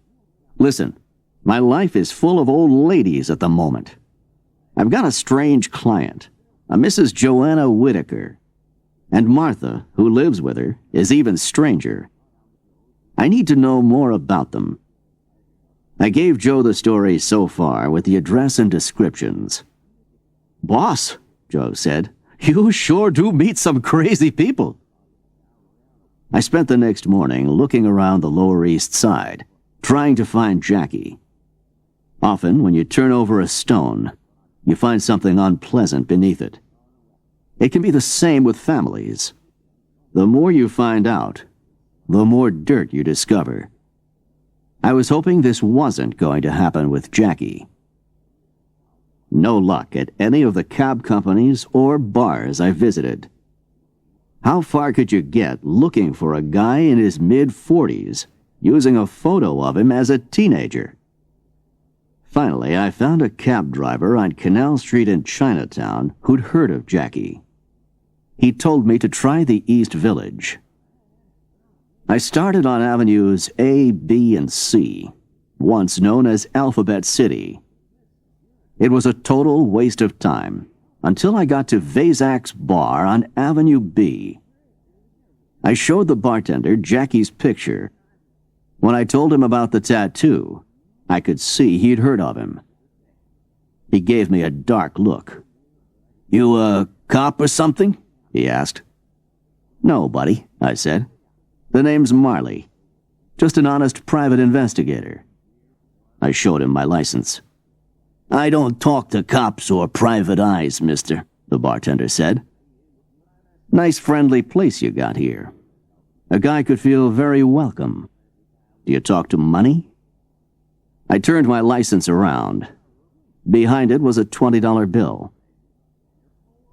Listen, my life is full of old ladies at the moment. I've got a strange client, a Mrs. Joanna Whitaker. And Martha, who lives with her, is even stranger. I need to know more about them. I gave Joe the story so far with the address and descriptions. Boss, Joe said, you sure do meet some crazy people. I spent the next morning looking around the Lower East Side, trying to find Jackie. Often, when you turn over a stone, you find something unpleasant beneath it. It can be the same with families. The more you find out, the more dirt you discover. I was hoping this wasn't going to happen with Jackie. No luck at any of the cab companies or bars I visited. How far could you get looking for a guy in his mid-40s, using a photo of him as a teenager? Finally, I found a cab driver on Canal Street in Chinatown who'd heard of Jackie. He told me to try the East Village. I started on Avenues A, B, and C, once known as Alphabet City. It was a total waste of time, until I got to Vazak's Bar on Avenue B. I showed the bartender Jackie's picture. When I told him about the tattoo, I could see he'd heard of him. He gave me a dark look. You a cop or something? He asked. No, buddy, I said. The name's Marley. Just an honest private investigator. I showed him my license. I don't talk to cops or private eyes, mister, the bartender said. Nice friendly place you got here. A guy could feel very welcome. Do you talk to money? I turned my license around. Behind it was a $20 bill.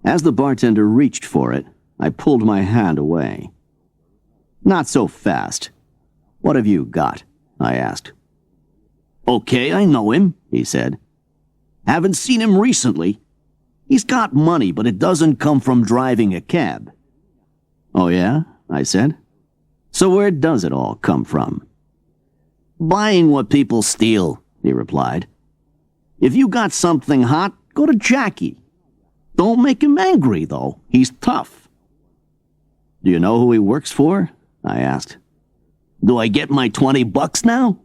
As the bartender reached for it, I pulled my hand away. Not so fast. What have you got? I asked. Okay, I know him, he said. Haven't seen him recently. He's got money, but it doesn't come from driving a cab. Oh yeah? I said. So where does it all come from? Buying what people steal, he replied. If you got something hot, go to Jackie. Don't make him angry, though. He's tough. Do you know who he works for? I asked. Do I get my $20 now?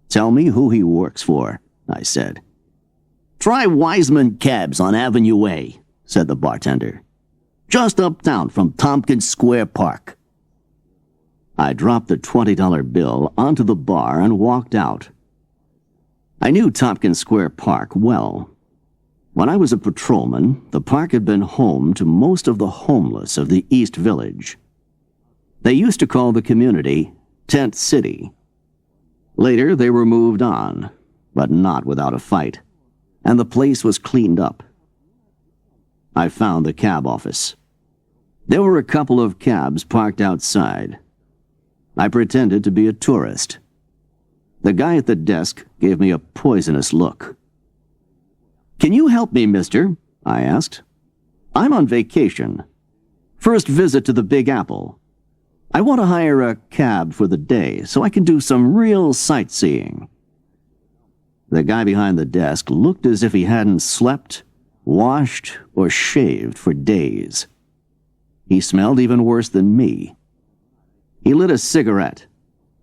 Tell me who he works for, I said. Try Wiseman Cabs on Avenue A, said the bartender. Just uptown from Tompkins Square Park. I dropped the $20 bill onto the bar and walked out. I knew Tompkins Square Park well. When I was a patrolman, the park had been home to most of the homeless of the East Village. They used to call the community Tent City. Later, they were moved on, but not without a fight, and the place was cleaned up. I found the cab office. There were a couple of cabs parked outside. I pretended to be a tourist. The guy at the desk gave me a poisonous look. Can you help me, mister? I asked. I'm on vacation. First visit to the Big Apple. I want to hire a cab for the day so I can do some real sightseeing. The guy behind the desk looked as if he hadn't slept, washed, or shaved for days. He smelled even worse than me. He lit a cigarette,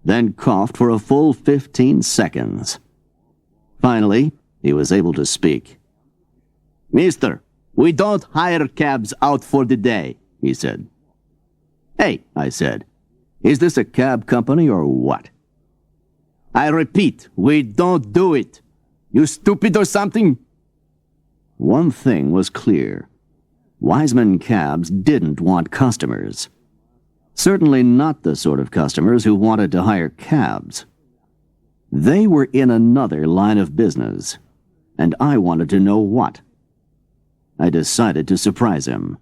then coughed for a full 15 seconds. Finally, he was able to speak. Mister, we don't hire cabs out for the day, he said. Hey, I said, is this a cab company or what? I repeat, we don't do it. You stupid or something? One thing was clear. Wiseman Cabs didn't want customers. Certainly not the sort of customers who wanted to hire cabs. They were in another line of business, and I wanted to know what. I decided to surprise him.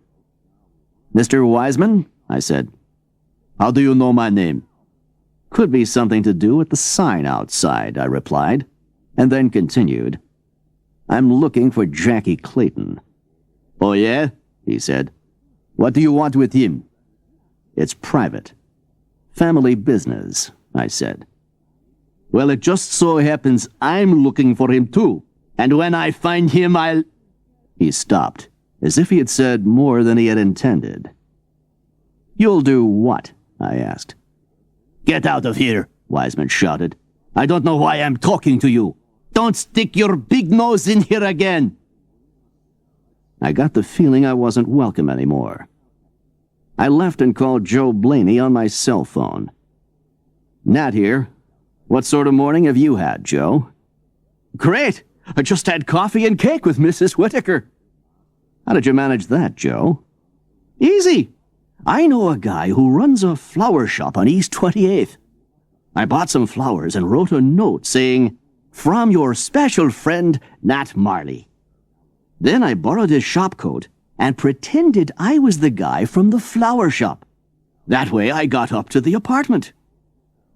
Mr. Wiseman, I said. How do you know my name? Could be something to do with the sign outside, I replied, and then continued. I'm looking for Jackie Clayton. Oh, yeah? He said. What do you want with him? It's private. Family business, I said. Well, it just so happens I'm looking for him too. And when I find him, I'll... He stopped, as if he had said more than he had intended. You'll do what? I asked. Get out of here, Wiseman shouted. I don't know why I'm talking to you. Don't stick your big nose in here again. I got the feeling I wasn't welcome anymore. I left and called Joe Blaney on my cell phone. Nat here. What sort of morning have you had, Joe? Great. I just had coffee and cake with Mrs. Whitaker. How did you manage that, Joe? Easy. I know a guy who runs a flower shop on East 28th. I bought some flowers and wrote a note saying, "From your special friend, Nat Marley." Then I borrowed his shop coat and pretended I was the guy from the flower shop. That way I got up to the apartment.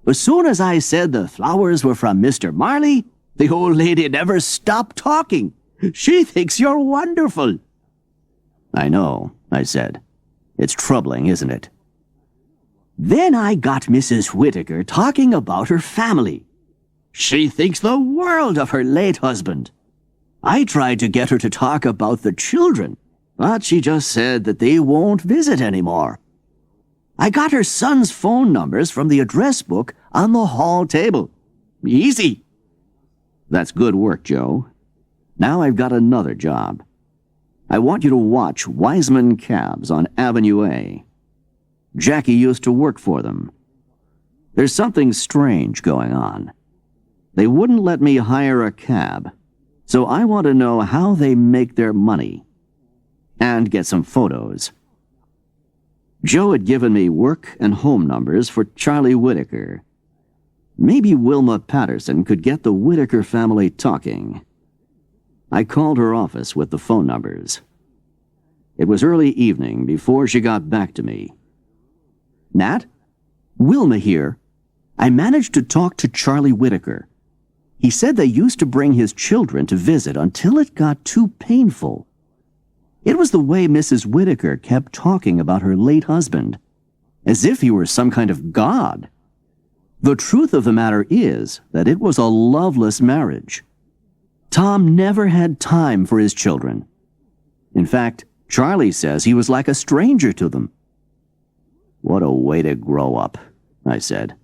As soon as I said the flowers were from Mr. Marley, the old lady never stopped talking. She thinks you're wonderful. I know, I said. It's troubling, isn't it? Then I got Mrs. Whitaker talking about her family. She thinks the world of her late husband. I tried to get her to talk about the children, but she just said that they won't visit anymore. I got her son's phone numbers from the address book on the hall table. Easy. That's good work, Joe. Now I've got another job. I want you to watch Wiseman Cabs on Avenue A. Jackie used to work for them. There's something strange going on. They wouldn't let me hire a cab, so I want to know how they make their money. And get some photos. Joe had given me work and home numbers for Charlie Whitaker. Maybe Wilma Patterson could get the Whitaker family talking. I called her office with the phone numbers. It was early evening before she got back to me. Nat? Wilma here. I managed to talk to Charlie Whitaker. He said they used to bring his children to visit until it got too painful. It was the way Mrs. Whitaker kept talking about her late husband, as if he were some kind of god. The truth of the matter is that it was a loveless marriage. Tom never had time for his children. In fact, Charlie says he was like a stranger to them. What a way to grow up, I said.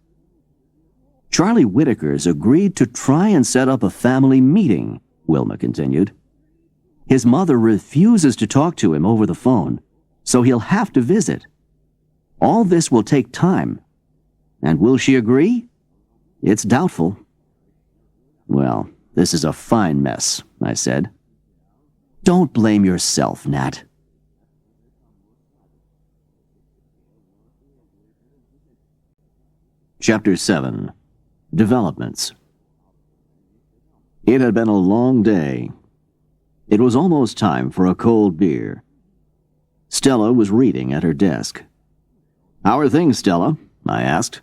Charlie Whitaker's agreed to try and set up a family meeting, Wilma continued. His mother refuses to talk to him over the phone, so he'll have to visit. All this will take time. And will she agree? It's doubtful. Well, this is a fine mess, I said. Don't blame yourself, Nat. Chapter 7. Developments. It had been a long day. It was almost time for a cold beer. Stella was reading at her desk. How are things, Stella? I asked.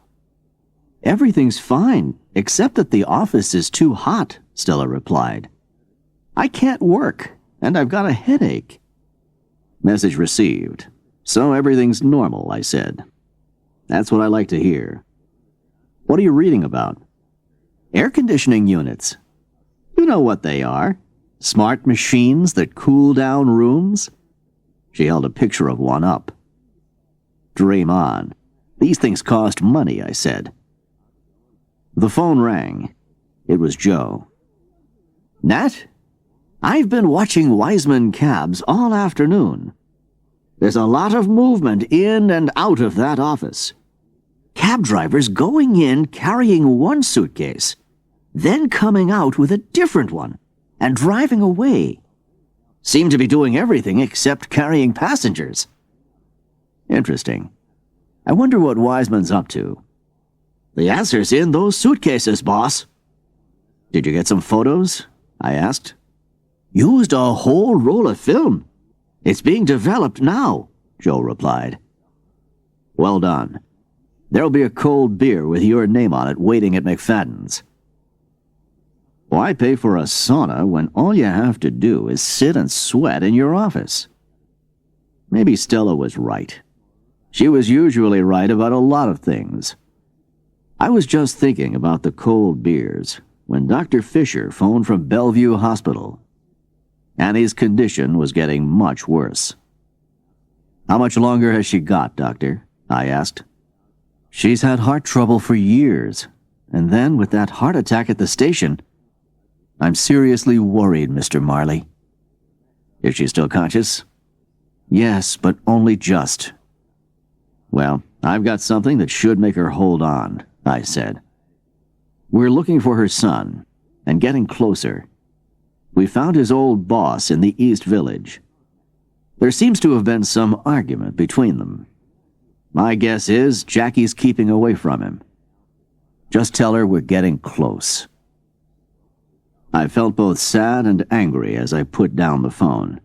Everything's fine, except that the office is too hot, Stella replied. I can't work, and I've got a headache. Message received. So everything's normal, I said. That's what I like to hear. What are you reading about? Air conditioning units. You know what they are. Smart machines that cool down rooms. She held a picture of one up. Dream on. These things cost money, I said. The phone rang. It was Joe. Nat? I've been watching Wiseman Cabs all afternoon. There's a lot of movement in and out of that office. Cab drivers going in carrying one suitcase, then coming out with a different one and driving away. Seem to be doing everything except carrying passengers. Interesting. I wonder what Wiseman's up to. The answer's in those suitcases, boss. Did you get some photos? I asked. Used a whole roll of film. It's being developed now, Joe replied. Well done. There'll be a cold beer with your name on it waiting at McFadden's. Why pay for a sauna when all you have to do is sit and sweat in your office? Maybe Stella was right. She was usually right about a lot of things. I was just thinking about the cold beers when Dr. Fisher phoned from Bellevue Hospital. Annie's condition was getting much worse. "How much longer has she got, Doctor?" I asked. "She's had heart trouble for years, and then with that heart attack at the station, I'm seriously worried, Mr. Marley." "Is she still conscious?" "Yes, but only just." "Well, I've got something that should make her hold on," I said. "We're looking for her son, and getting closer. We found his old boss in the East Village. There seems to have been some argument between them. My guess is Jackie's keeping away from him. Just tell her we're getting close." I felt both sad and angry as I put down the phone.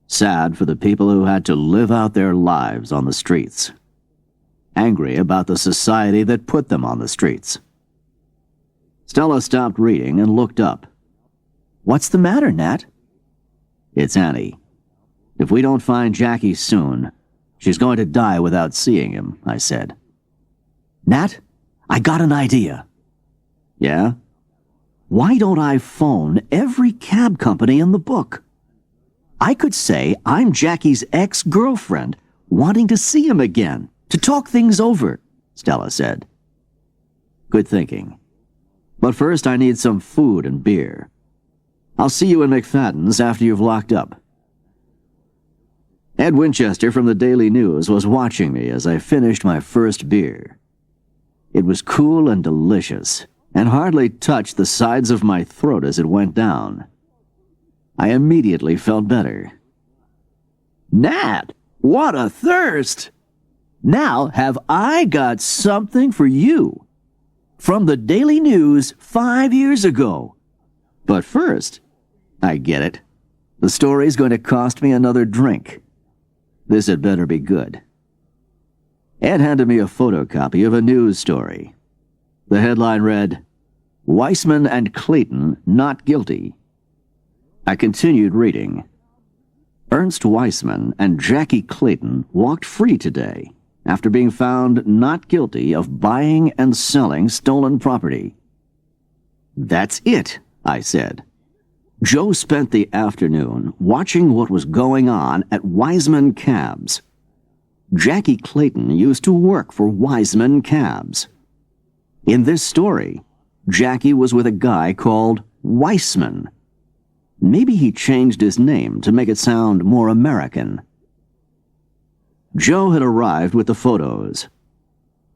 Sad for the people who had to live out their lives on the streets. Angry about the society that put them on the streets. Stella stopped reading and looked up. "What's the matter, Nat?" "It's Annie. If we don't find Jackie soon, she's going to die without seeing him," I said. "Nat, I got an idea." "Yeah?" "Why don't I phone every cab company in the book? I could say I'm Jackie's ex-girlfriend wanting to see him again, to talk things over," Stella said. "Good thinking. But first I need some food and beer. I'll see you in McFadden's after you've locked up." Ed Winchester from the Daily News was watching me as I finished my first beer. It was cool and delicious, and hardly touched the sides of my throat as it went down. I immediately felt better. "Nat, what a thirst! Now have I got something for you. From the Daily News 5 years ago. But first, I get it. The story's going to cost me another drink. This had better be good." Ed handed me a photocopy of a news story. The headline read, "Weissman and Clayton not guilty." I continued reading. Ernst Weissman and Jackie Clayton walked free today after being found not guilty of buying and selling stolen property. "That's it," I said. Joe spent the afternoon watching what was going on at Wiseman Cabs. Jackie Clayton used to work for Wiseman Cabs. In this story, Jackie was with a guy called Weissman. Maybe he changed his name to make it sound more American. Joe had arrived with the photos.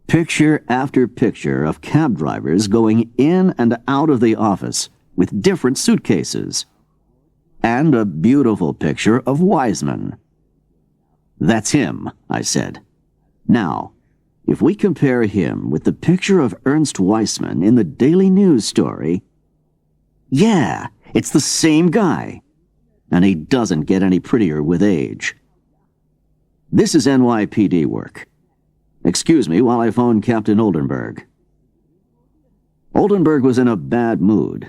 Picture after picture of cab drivers going in and out of the office with different suitcases. And a beautiful picture of Wiseman. "That's him," I said. "Now, if we compare him with the picture of Ernst Weissman in the Daily News story, yeah, it's the same guy. And he doesn't get any prettier with age. This is NYPD work. Excuse me while I phone Captain Oldenburg." Oldenburg was in a bad mood.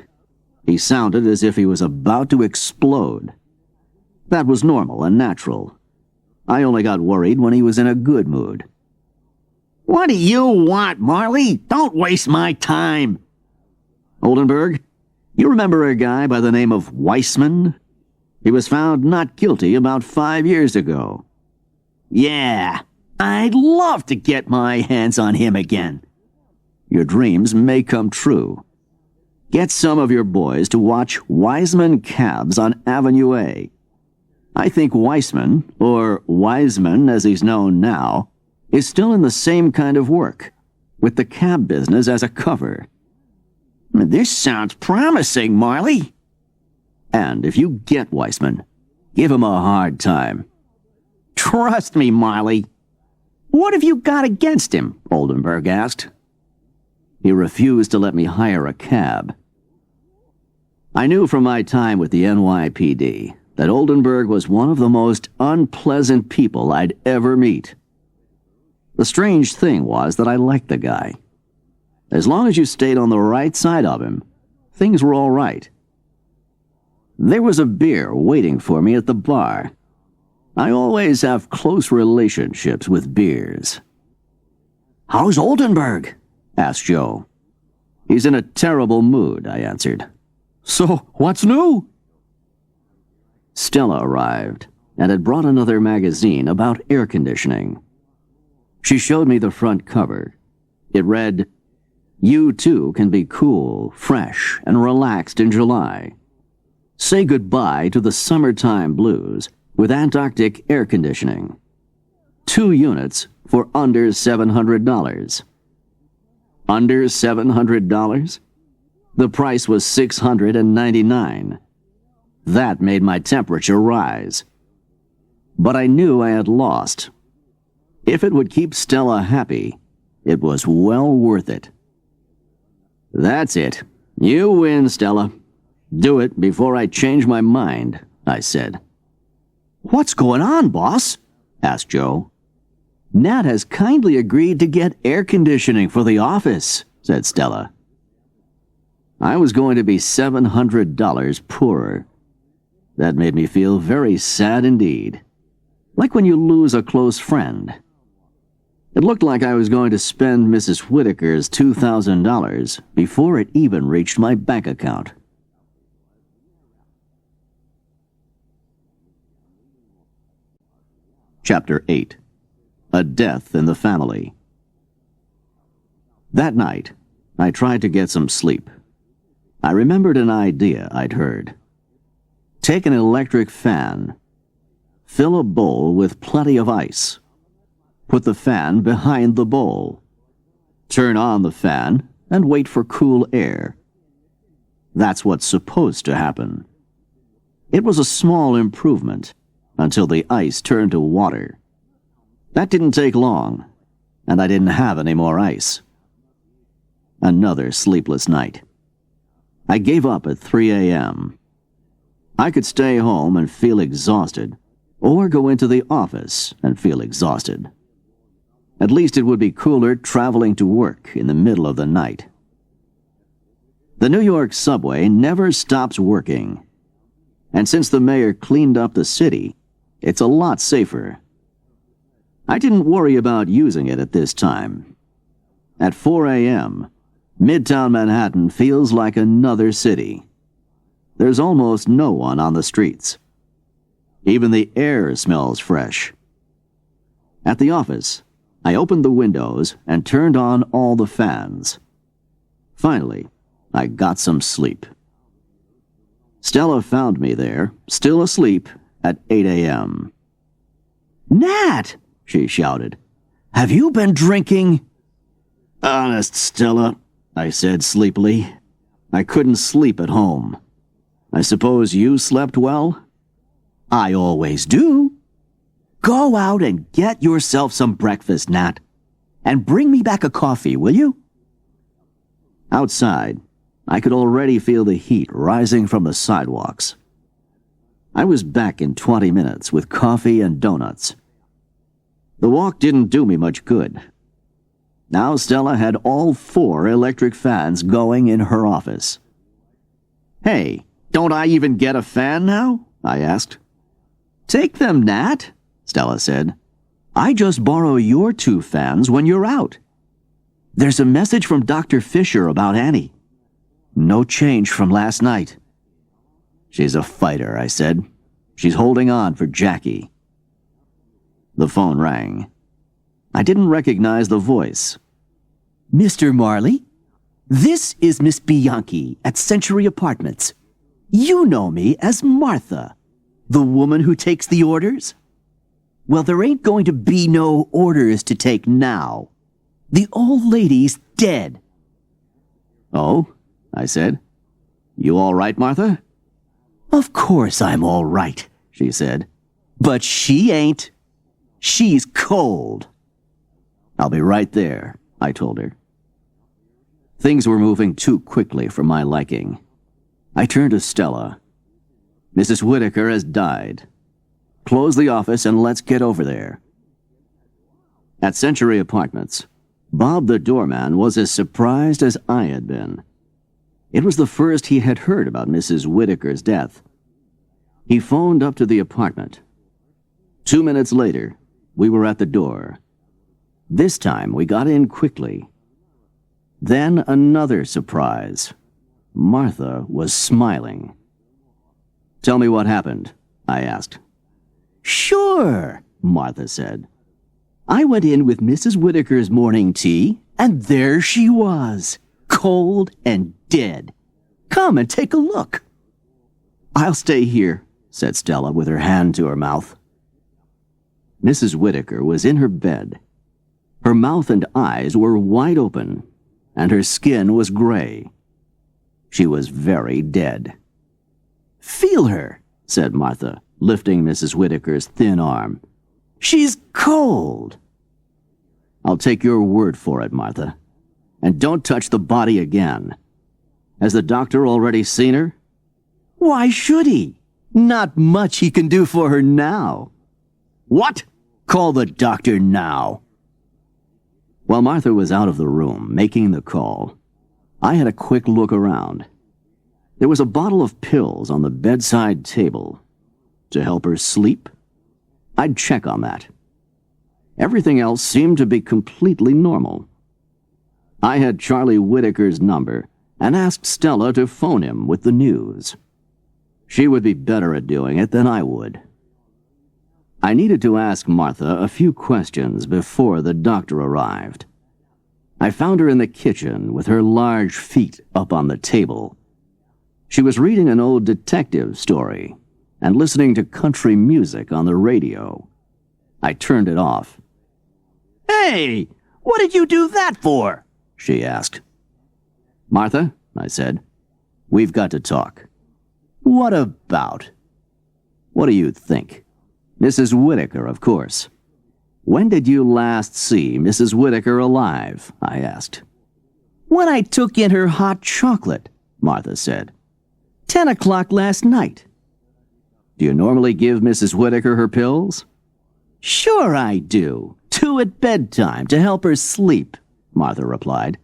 He sounded as if he was about to explode. That was normal and natural. I only got worried when he was in a good mood. "What do you want, Marley? Don't waste my time." "Oldenburg, you remember a guy by the name of Weissman? He was found not guilty about 5 years ago." "Yeah, I'd love to get my hands on him again." "Your dreams may come true. Get some of your boys to watch Wiseman Cabs on Avenue A. I think Weissman, or Wiseman as he's known now, is still in the same kind of work, with the cab business as a cover." "This sounds promising, Marley." "And if you get Weissman, give him a hard time." "Trust me, Marley." "What have you got against him?" Oldenburg asked. "He refused to let me hire a cab." I knew from my time with the NYPD that Oldenburg was one of the most unpleasant people I'd ever meet. The strange thing was that I liked the guy. As long as you stayed on the right side of him, things were all right. There was a beer waiting for me at the bar. I always have close relationships with beers. "How's Oldenburg?" asked Joe. "He's in a terrible mood," I answered. "So, what's new?" Stella arrived and had brought another magazine about air conditioning. She showed me the front cover. It read, "You too can be cool, fresh, and relaxed in July. Say goodbye to the summertime blues with Antarctic air conditioning. 2 units for under $700. Under $700? The price was $699. That made my temperature rise. But I knew I had lost. If it would keep Stella happy, it was well worth it. "That's it. You win, Stella. Do it before I change my mind," I said. "What's going on, boss?" asked Joe. "Nat has kindly agreed to get air conditioning for the office," said Stella. I was going to be $700 poorer. That made me feel very sad indeed, like when you lose a close friend. It looked like I was going to spend Mrs. Whitaker's $2,000 before it even reached my bank account. Chapter 8. A Death in the Family. That night, I tried to get some sleep. I remembered an idea I'd heard. Take an electric fan. Fill a bowl with plenty of ice. Put the fan behind the bowl. Turn on the fan and wait for cool air. That's what's supposed to happen. It was a small improvement until the ice turned to water. That didn't take long, and I didn't have any more ice. Another sleepless night. I gave up at 3 a.m. I could stay home and feel exhausted, or go into the office and feel exhausted. At least it would be cooler traveling to work in the middle of the night. The New York subway never stops working, and since the mayor cleaned up the city, it's a lot safer. I didn't worry about using it at this time. At 4 a.m., Midtown Manhattan feels like another city. There's almost no one on the streets. Even the air smells fresh. At the office, I opened the windows and turned on all the fans. Finally, I got some sleep. Stella found me there, still asleep, at 8 a.m. "Nat!" she shouted. "Have you been drinking?" "Honest, Stella," I said sleepily. "I couldn't sleep at home. I suppose you slept well?" "I always do." "Go out and get yourself some breakfast, Nat. And bring me back a coffee, will you?" Outside, I could already feel the heat rising from the sidewalks. I was back in 20 minutes with coffee and donuts. The walk didn't do me much good. Now Stella had all 4 electric fans going in her office. "Hey, don't I even get a fan now?" I asked. "Take them, Nat," Stella said. "I just borrow your 2 fans when you're out. There's a message from Dr. Fisher about Annie. No change from last night." "She's a fighter," I said. "She's holding on for Jackie." The phone rang. I didn't recognize the voice. "Mr. Marley? This is Miss Bianchi at Century Apartments. You know me as Martha, the woman who takes the orders? Well, there ain't going to be no orders to take now. The old lady's dead." "Oh?" I said. "You all right, Martha?" "Of course I'm all right," she said. "But she ain't. She's cold." "I'll be right there," I told her. Things were moving too quickly for my liking. I turned to Stella. "Mrs. Whitaker has died. Close the office and let's get over there." At Century Apartments, Bob the doorman was as surprised as I had been. It was the first he had heard about Mrs. Whittaker's death. He phoned up to the apartment. 2 minutes later, we were at the door. This time, we got in quickly. Then another surprise. Martha was smiling. "Tell me what happened," I asked. "Sure," Martha said. "I went in with Mrs. Whittaker's morning tea, and there she was, cold and dead. Come and take a look." "I'll stay here," said Stella with her hand to her mouth. Mrs. Whittaker was in her bed. Her mouth and eyes were wide open, and her skin was gray. She was very dead. "Feel her," said Martha, lifting Mrs. Whittaker's thin arm. "She's cold." "I'll take your word for it, Martha. And don't touch the body again. Has the doctor already seen her?" "Why should he? Not much he can do for her now." "What? Call the doctor now." While Martha was out of the room, making the call, I had a quick look around. There was a bottle of pills on the bedside table. To help her sleep? I'd check on that. Everything else seemed to be completely normal. I had Charlie Whittaker's number and asked Stella to phone him with the news. She would be better at doing it than I would. I needed to ask Martha a few questions before the doctor arrived. I found her in the kitchen with her large feet up on the table. She was reading an old detective story and listening to country music on the radio. I turned it off. "Hey, what did you do that for?" she asked. "Martha," I said, "we've got to talk." "What about?" "What do you think? Mrs. Whittaker, of course. When did you last see Mrs. Whittaker alive?" I asked. "When I took in her hot chocolate," Martha said. 10 o'clock last night." "Do you normally give Mrs. Whittaker her pills?" "Sure I do. 2 at bedtime to help her sleep," Martha replied.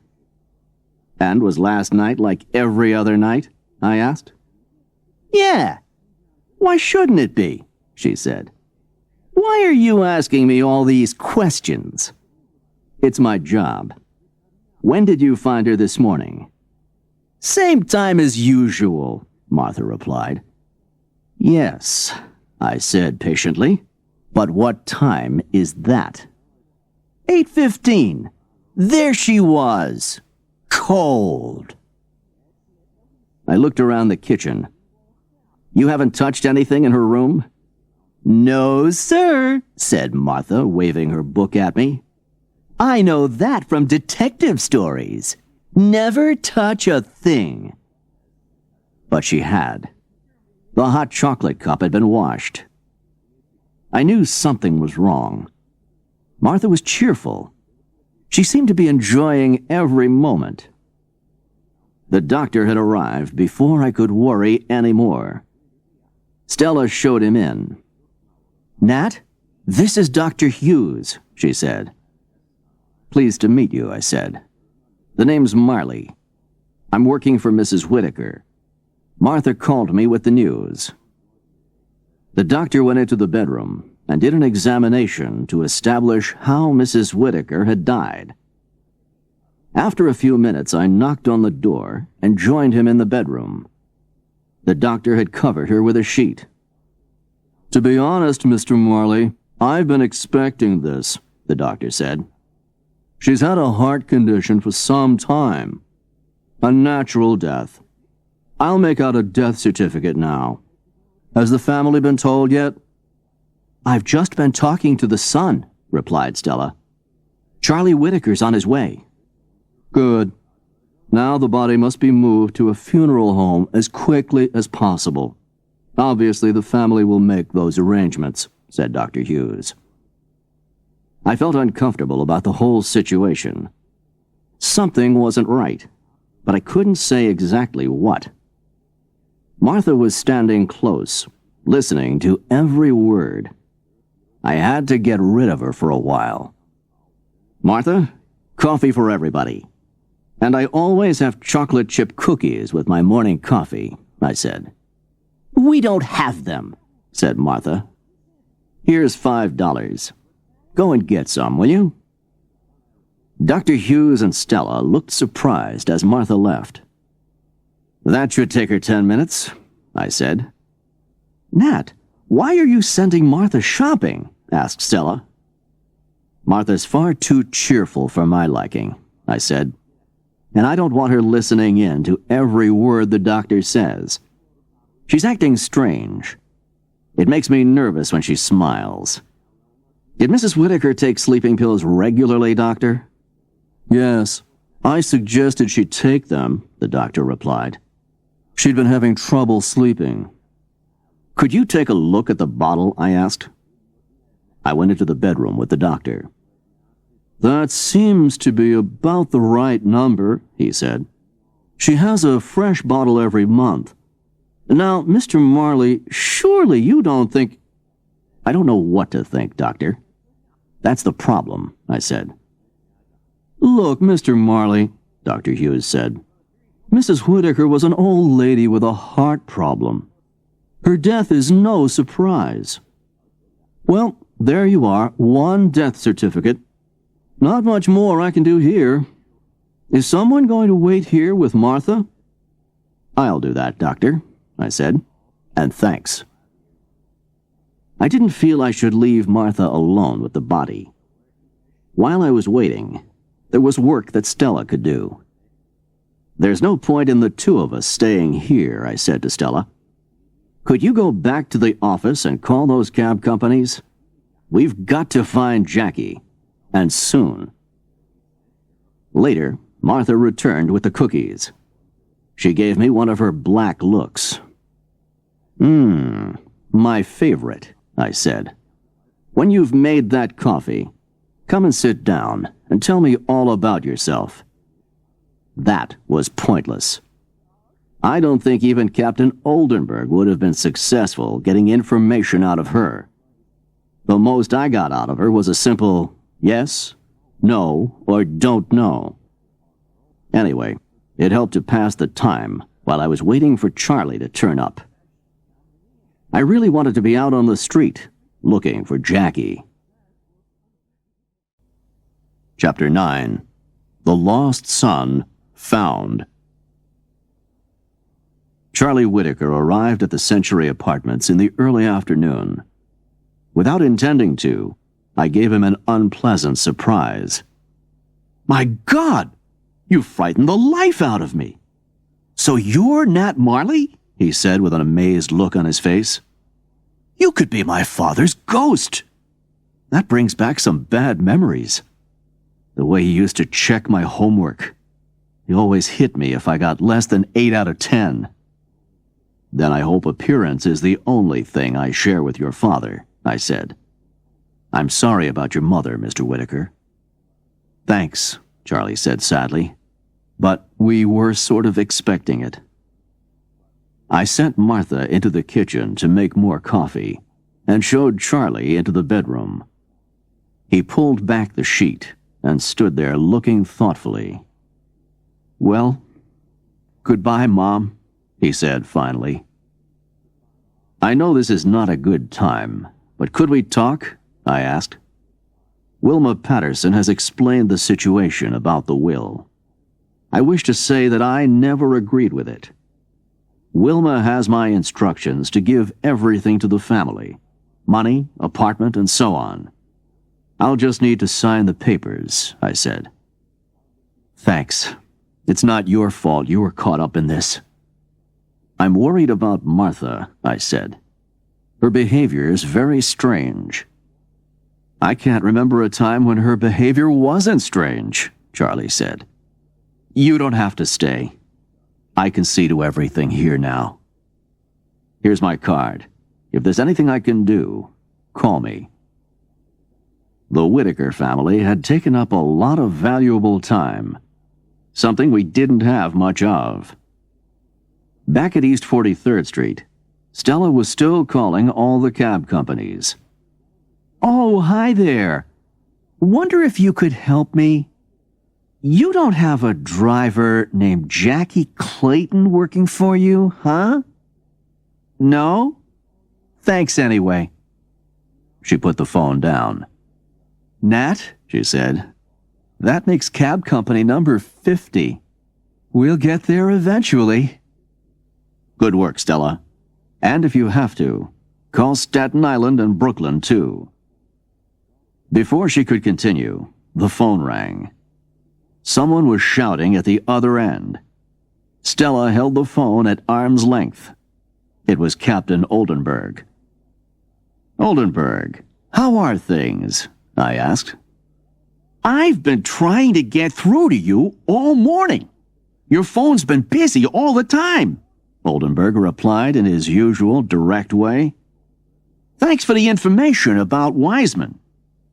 "And was last night like every other night?" I asked. "Yeah. Why shouldn't it be?" she said. "Why are you asking me all these questions?" "It's my job. When did you find her this morning?" "Same time as usual," Martha replied. "Yes," I said patiently, "but what time is that?" 8:15. There she was. Cold. I looked around the kitchen. "You haven't touched anything in her room?" "No, sir," said Martha, waving her book at me. "I know that from detective stories. Never touch a thing." But she had. The hot chocolate cup had been washed. I knew something was wrong. Martha was cheerful. She seemed to be enjoying every moment. The doctor had arrived before I could worry any more. Stella showed him in. "Nat, this is Dr. Hughes," she said. "Pleased to meet you," I said. "The name's Marley. I'm working for Mrs. Whittaker. Martha called me with the news." The doctor went into the bedroom and did an examination to establish how Mrs. Whittaker had died. After a few minutes, I knocked on the door and joined him in the bedroom. The doctor had covered her with a sheet. "To be honest, Mr. Marley, I've been expecting this," the doctor said. "She's had a heart condition for some time. A natural death. I'll make out a death certificate now. Has the family been told yet?" "I've just been talking to the son," replied Stella. "Charlie Whittaker's on his way." "Good. Now the body must be moved to a funeral home as quickly as possible. Obviously, the family will make those arrangements," said Dr. Hughes. I felt uncomfortable about the whole situation. Something wasn't right, but I couldn't say exactly what. Martha was standing close, listening to every word. I had to get rid of her for a while. "Martha, coffee for everybody." And I always have chocolate chip cookies with my morning coffee, I said. We don't have them, said Martha. Here's $5. Go and get some, will you? Dr. Hughes and Stella looked surprised as Martha left. That should take her 10 minutes, I said. Nat, why are you sending Martha shopping? Asked Stella. Martha's far too cheerful for my liking, I said. And I don't want her listening in to every word the doctor says. She's acting strange. It makes me nervous when she smiles. Did Mrs. Whittaker take sleeping pills regularly, Doctor? Yes, I suggested she take them, the doctor replied. She'd been having trouble sleeping. Could you take a look at the bottle, I asked. I went into the bedroom with the doctor. That seems to be about the right number, he said. She has a fresh bottle every month. Now, Mr. Marley, surely you don't think... I don't know what to think, Doctor. That's the problem, I said. Look, Mr. Marley, Dr. Hughes said. Mrs. Whittaker was an old lady with a heart problem. Her death is no surprise. Well, there you are, one death certificate. Not much more I can do here. Is someone going to wait here with Martha? I'll do that, Doctor, I said, and thanks. I didn't feel I should leave Martha alone with the body. While I was waiting, there was work that Stella could do. There's no point in the two of us staying here, I said to Stella. Could you go back to the office and call those cab companies? We've got to find Jackie, and soon. Later, Martha returned with the cookies. She gave me one of her black looks. My favorite, I said. When you've made that coffee, come and sit down and tell me all about yourself. That was pointless. I don't think even Captain Oldenburg would have been successful getting information out of her. The most I got out of her was a simple yes, no, or don't know. Anyway, it helped to pass the time while I was waiting for Charlie to turn up. I really wanted to be out on the street, looking for Jackie. Chapter 9. The Lost Son Found. Charlie Whittaker arrived at the Century Apartments in the early afternoon. Without intending to, I gave him an unpleasant surprise. My God! You frightened the life out of me! So you're Nat Marley? He said with an amazed look on his face. You could be my father's ghost. That brings back some bad memories. The way he used to check my homework. He always hit me if I got less than 8 out of 10. Then I hope appearance is the only thing I share with your father, I said. I'm sorry about your mother, Mr. Whittaker. Thanks, Charlie said sadly. But we were sort of expecting it. I sent Martha into the kitchen to make more coffee and showed Charlie into the bedroom. He pulled back the sheet and stood there looking thoughtfully. Well, goodbye, Mom, he said finally. I know this is not a good time, but could we talk? I asked. Wilma Patterson has explained the situation about the will. I wish to say that I never agreed with it. Wilma has my instructions to give everything to the family. Money, apartment, and so on. I'll just need to sign the papers, I said. Thanks. It's not your fault you were caught up in this. I'm worried about Martha, I said. Her behavior is very strange. I can't remember a time when her behavior wasn't strange, Charlie said. You don't have to stay. I can see to everything here now. Here's my card. If there's anything I can do, call me. The Whittaker family had taken up a lot of valuable time, something we didn't have much of. Back at East 43rd Street, Stella was still calling all the cab companies. Oh, hi there. Wonder if you could help me? You don't have a driver named Jackie Clayton working for you, huh? No? Thanks anyway. She put the phone down. Nat, she said, that makes cab company number 50. We'll get there eventually. Good work, Stella. And if you have to, call Staten Island and Brooklyn, too. Before she could continue, the phone rang. Someone was shouting at the other end. Stella held the phone at arm's length. It was Captain Oldenburg. Oldenburg, how are things? I asked. I've been trying to get through to you all morning. Your phone's been busy all the time, Oldenburg replied in his usual direct way. Thanks for the information about Wiseman.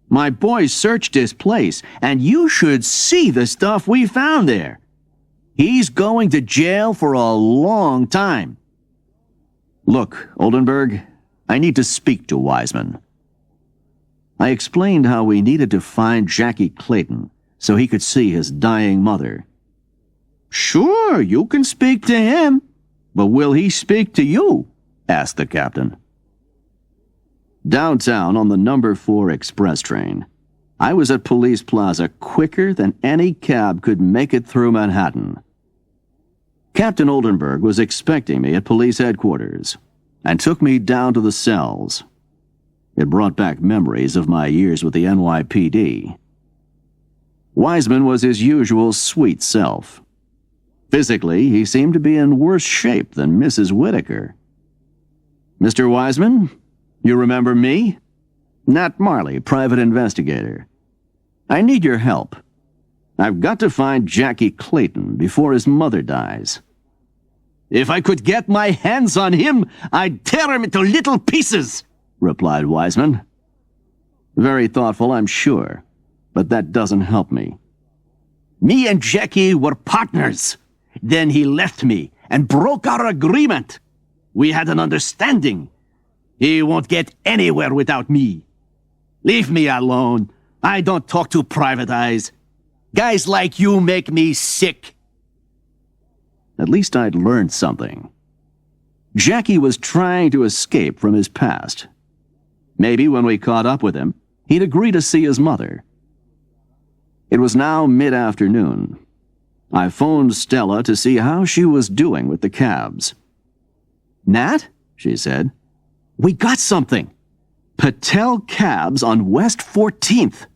My boys searched his place, and you should see the stuff we found there. He's going to jail for a long time. Look, Oldenburg, I need to speak to Wiseman. I explained how we needed to find Jackie Clayton so he could see his dying mother. Sure, you can speak to him, but will he speak to you? Asked the captain. Downtown on the number 4 express train, I was at Police Plaza quicker than any cab could make it through Manhattan. Captain Oldenburg was expecting me at police headquarters and took me down to the cells. It brought back memories of my years with the NYPD. Wiseman was his usual sweet self. Physically, he seemed to be in worse shape than Mrs. Whitaker. Mr. Wiseman, you remember me? Nat Marley, private investigator. I need your help. I've got to find Jackie Clayton before his mother dies. If I could get my hands on him, I'd tear him into little pieces, replied Wiseman. Very thoughtful, I'm sure, but that doesn't help me. Me and Jackie were partners. Then he left me and broke our agreement. We had an understanding. He won't get anywhere without me. Leave me alone. I don't talk to private eyes. Guys like you make me sick. At least I'd learned something. Jackie was trying to escape from his past. Maybe when we caught up with him, he'd agree to see his mother. It was now mid-afternoon. I phoned Stella to see how she was doing with the cabs. Nat, she said, we got something. Patel Cabs on West 14th.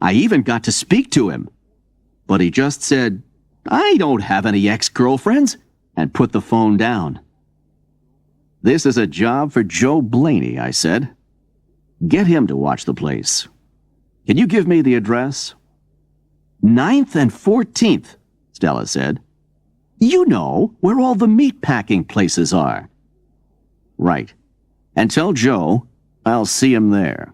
I even got to speak to him. But he just said, I don't have any ex-girlfriends, and put the phone down. This is a job for Joe Blaney, I said. Get him to watch the place. Can you give me the address? 9th and 14th, Stella said. You know where all the meat-packing places are. Right. And tell Joe I'll see him there.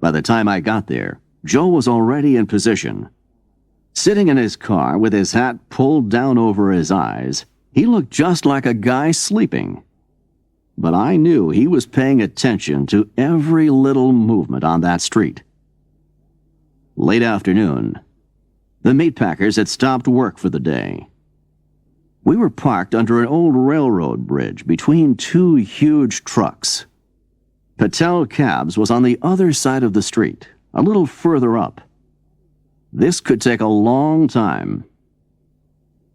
By the time I got there, Joe was already in position. Sitting in his car with his hat pulled down over his eyes, he looked just like a guy sleeping. But I knew he was paying attention to every little movement on that street. Late afternoon, the meatpackers had stopped work for the day. We were parked under an old railroad bridge between 2 huge trucks. Patel Cabs was on the other side of the street, a little further up. This could take a long time.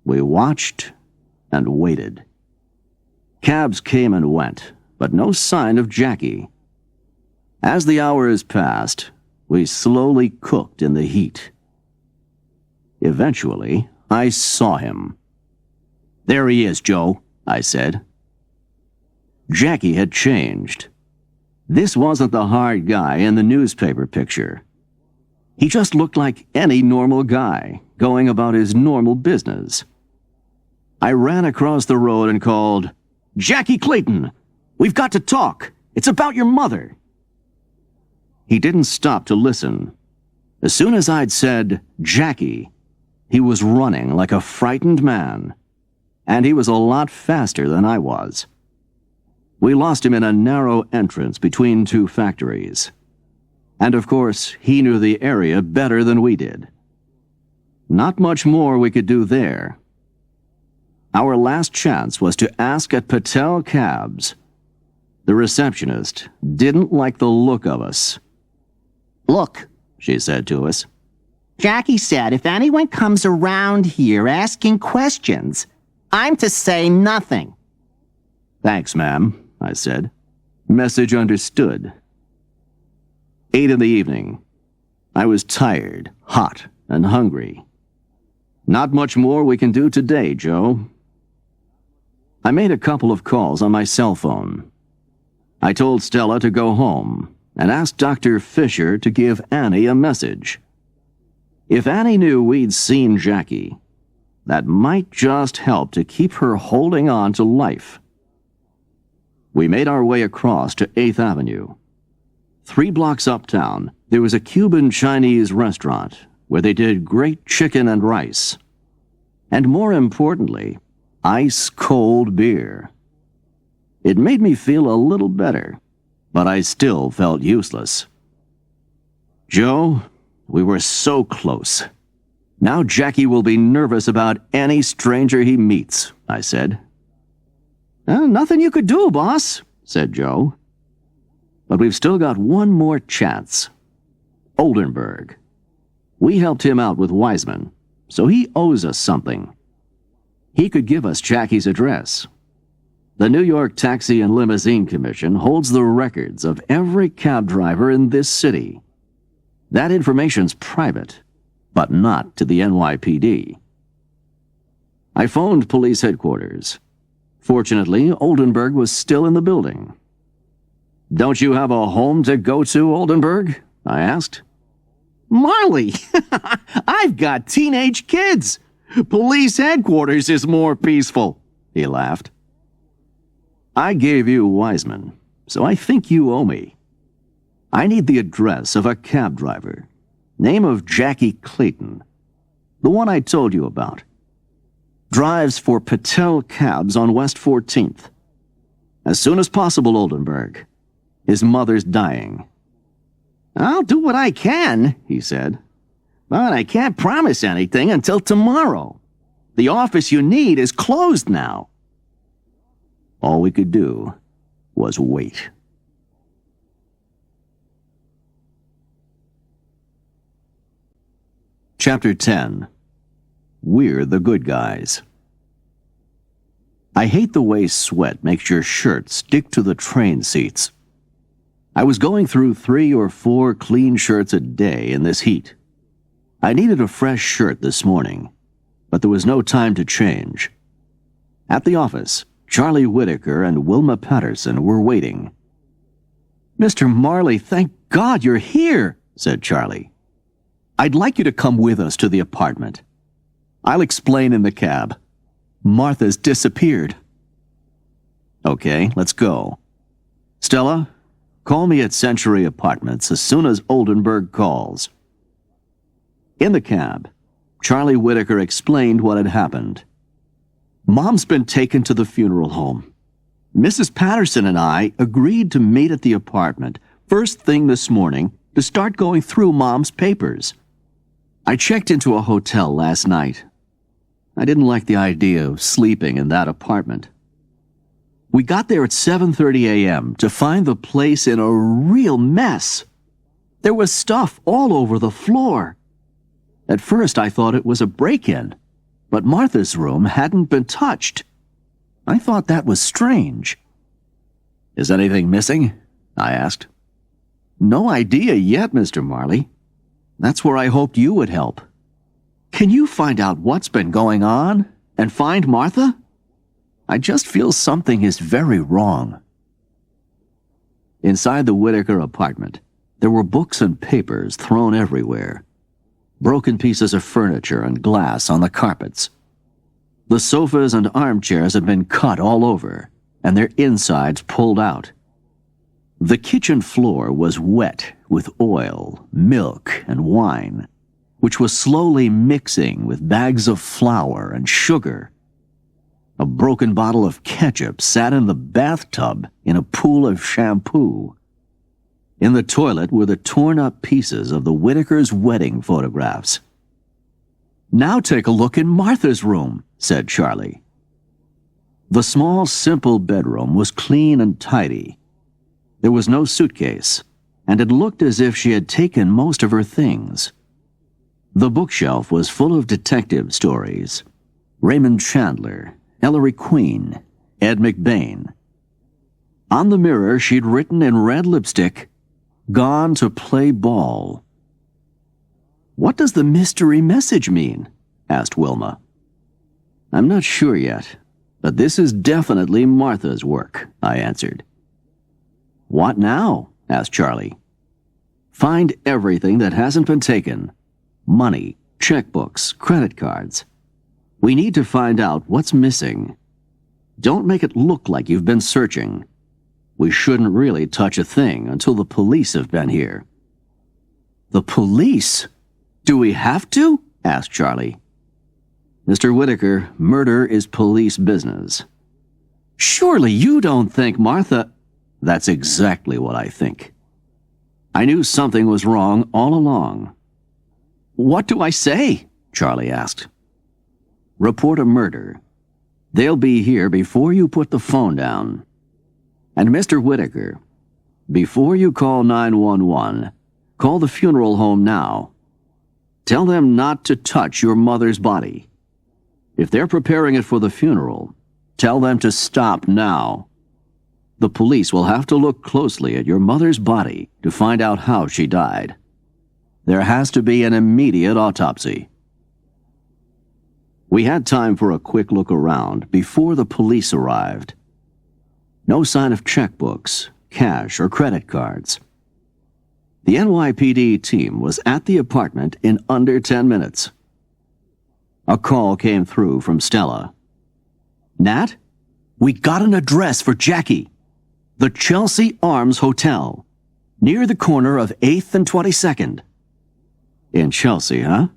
We watched and waited. Cabs came and went, but no sign of Jackie. As the hours passed, we slowly cooked in the heat. Eventually, I saw him. There he is, Joe, I said. Jackie had changed. This wasn't the hard guy in the newspaper picture. He just looked like any normal guy, going about his normal business. I ran across the road and called, Jackie Clayton, we've got to talk. It's about your mother. He didn't stop to listen. As soon as I'd said, Jackie, he was running like a frightened man. And he was a lot faster than I was. We lost him in a narrow entrance between 2 factories. And of course, he knew the area better than we did. Not much more we could do there. Our last chance was to ask at Patel Cabs. The receptionist didn't like the look of us. "Look," she said to us, "Jackie said if anyone comes around here asking questions, I'm to say nothing." "Thanks, ma'am," I said. Message understood. 8 in the evening. I was tired, hot, and hungry. Not much more we can do today, Joe. I made a couple of calls on my cell phone. I told Stella to go home and asked Dr. Fisher to give Annie a message. If Annie knew we'd seen Jackie, that might just help to keep her holding on to life. We made our way across to 8th Avenue. 3 blocks uptown, there was a Cuban-Chinese restaurant where they did great chicken and rice. And more importantly, ice-cold beer. It made me feel a little better, but I still felt useless. Joe, we were so close. Now Jackie will be nervous about any stranger he meets, I said. Nothing you could do, boss, said Joe. But we've still got one more chance. Oldenburg. We helped him out with Wiseman, so he owes us something. He could give us Jackie's address. The New York Taxi and Limousine Commission holds the records of every cab driver in this city. That information's private, but not to the NYPD. I phoned police headquarters. Fortunately, Oldenburg was still in the building. "Don't you have a home to go to, Oldenburg?" I asked. "Marley, I've got teenage kids. Police headquarters is more peaceful," he laughed. I gave you Wiseman, so I think you owe me. I need the address of a cab driver. Name of Jackie Clayton. The one I told you about. Drives for Patel Cabs on West 14th. As soon as possible, Oldenburg. His mother's dying. "I'll do what I can," he said. "But I can't promise anything until tomorrow. The office you need is closed now." All we could do was wait. Chapter 10. We're the good guys. I hate the way sweat makes your shirt stick to the train seats. I was going through 3 or 4 clean shirts a day in this heat. I needed a fresh shirt this morning, but there was no time to change. At the office, Charlie Whitaker and Wilma Patterson were waiting. "Mr. Marley, thank God you're here," said Charlie. "I'd like you to come with us to the apartment. I'll explain in the cab. Martha's disappeared." "Okay, let's go. Stella, call me at Century Apartments as soon as Oldenburg calls." In the cab, Charlie Whitaker explained what had happened. "Mom's been taken to the funeral home. Mrs. Patterson and I agreed to meet at the apartment first thing this morning to start going through Mom's papers. I checked into a hotel last night. I didn't like the idea of sleeping in that apartment. We got there at 7:30 a.m. to find the place in a real mess. There was stuff all over the floor. At first I thought it was a break-in, but Martha's room hadn't been touched. I thought that was strange." "Is anything missing?" I asked. "No idea yet, Mr. Marley. That's where I hoped you would help. Can you find out what's been going on and find Martha? I just feel something is very wrong." Inside the Whitaker apartment, there were books and papers thrown everywhere. Broken pieces of furniture and glass on the carpets. The sofas and armchairs had been cut all over, and their insides pulled out. The kitchen floor was wet with oil, milk, and wine, which was slowly mixing with bags of flour and sugar. A broken bottle of ketchup sat in the bathtub in a pool of shampoo. In the toilet were the torn-up pieces of the Whitakers' wedding photographs. Now take a look in Martha's room, said Charlie. The small, simple bedroom was clean and tidy. There was no suitcase, and it looked as if she had taken most of her things. The bookshelf was full of detective stories. Raymond Chandler, Ellery Queen, Ed McBain. On the mirror she'd written in red lipstick, "Gone to play ball." "What does the mystery message mean?" asked Wilma. "I'm not sure yet, but this is definitely Martha's work," I answered. "What now?" asked Charlie. "Find everything that hasn't been taken. Money, checkbooks, credit cards. We need to find out what's missing. Don't make it look like you've been searching. We shouldn't really touch a thing until the police have been here." "The police? Do we have to?" asked Charlie. "Mr. Whitaker, murder is police business." "Surely you don't think Martha—" "That's exactly what I think. I knew something was wrong all along." "What do I say?" Charlie asked. "Report a murder. They'll be here before you put the phone down. And Mr. Whitaker, before you call 911, call the funeral home now. Tell them not to touch your mother's body. If they're preparing it for the funeral, tell them to stop now. The police will have to look closely at your mother's body to find out how she died. There has to be an immediate autopsy." We had time for a quick look around before the police arrived. No sign of checkbooks, cash, or credit cards. The NYPD team was at the apartment in under 10 minutes. A call came through from Stella. "Nat, we got an address for Jackie. The Chelsea Arms Hotel, near the corner of 8th and 22nd. "In Chelsea, huh?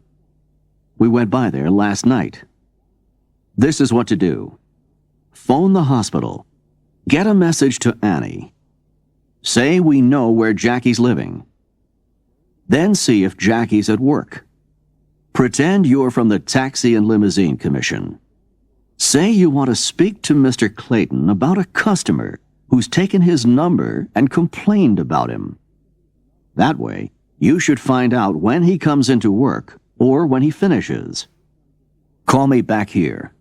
We went by there last night. This is what to do. Phone the hospital. Get a message to Annie. Say we know where Jackie's living. Then see if Jackie's at work. Pretend you're from the Taxi and Limousine Commission. Say you want to speak to Mr. Clayton about a customer who's taken his number and complained about him. That way, you should find out when he comes into work or when he finishes. Call me back here."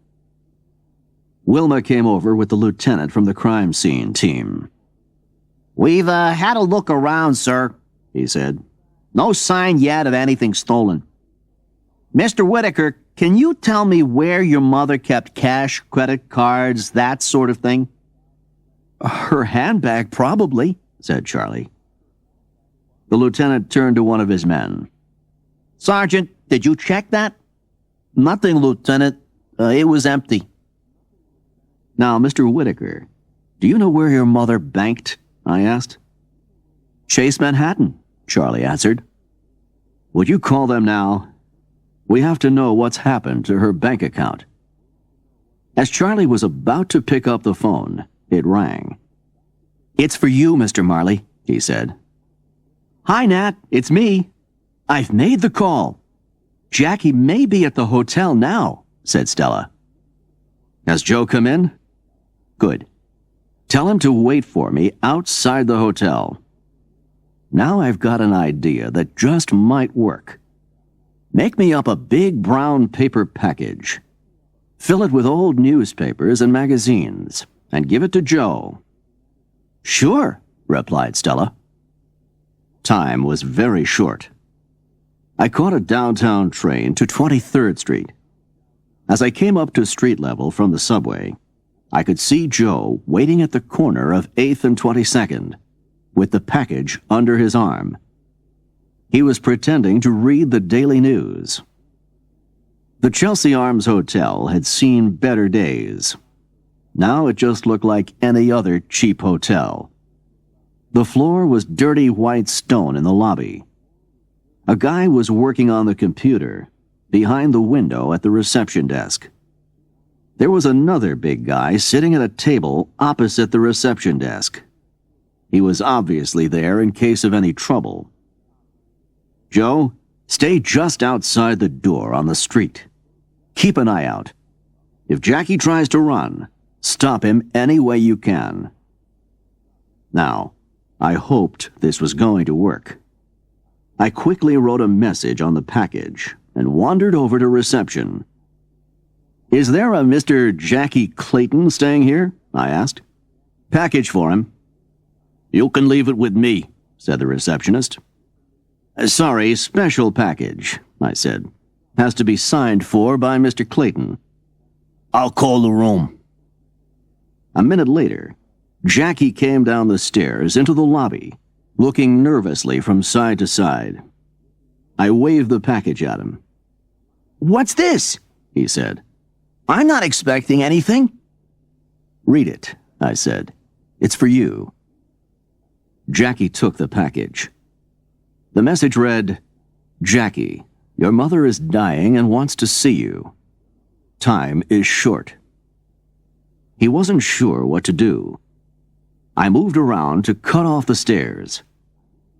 Wilma came over with the lieutenant from the crime scene team. "We've had a look around, sir," he said. "No sign yet of anything stolen. Mr. Whitaker, can you tell me where your mother kept cash, credit cards, that sort of thing?" "Her handbag, probably," said Charlie. The lieutenant turned to one of his men. "Sergeant, did you check that?" "Nothing, Lieutenant. It was empty." "Now, Mr. Whitaker, do you know where your mother banked?" I asked. "Chase Manhattan," Charlie answered. "Would you call them now? We have to know what's happened to her bank account." As Charlie was about to pick up the phone, it rang. "It's for you, Mr. Marley," he said. "Hi, Nat. It's me. I've made the call. Jackie may be at the hotel now," said Stella. "Has Joe come in?" "Good. Tell him to wait for me outside the hotel. Now I've got an idea that just might work. Make me up a big brown paper package. Fill it with old newspapers and magazines, and give it to Joe." "Sure," replied Stella. Time was very short. I caught a downtown train to 23rd Street. As I came up to street level from the subway, I could see Joe waiting at the corner of 8th and 22nd, with the package under his arm. He was pretending to read the Daily News. The Chelsea Arms Hotel had seen better days. Now it just looked like any other cheap hotel. The floor was dirty white stone in the lobby. A guy was working on the computer behind the window at the reception desk. There was another big guy sitting at a table opposite the reception desk. He was obviously there in case of any trouble. "Joe, Stay just outside the door on the street. Keep an eye out. If Jackie tries to run, stop him any way you can." Now, I hoped this was going to work. I quickly wrote a message on the package and wandered over to reception. "Is there a Mr. Jackie Clayton staying here?" I asked. "Package for him." "You can leave it with me," said the receptionist. "Sorry, special package," I said. "Has to be signed for by Mr. Clayton." "I'll call the room." A minute later, Jackie came down the stairs into the lobby, looking nervously from side to side. I waved the package at him. "What's this?" he said. "I'm not expecting anything." "Read it," I said. "It's for you." Jackie took the package. The message read, "Jackie, your mother is dying and wants to see you. Time is short." He wasn't sure what to do. I moved around to cut off the stairs.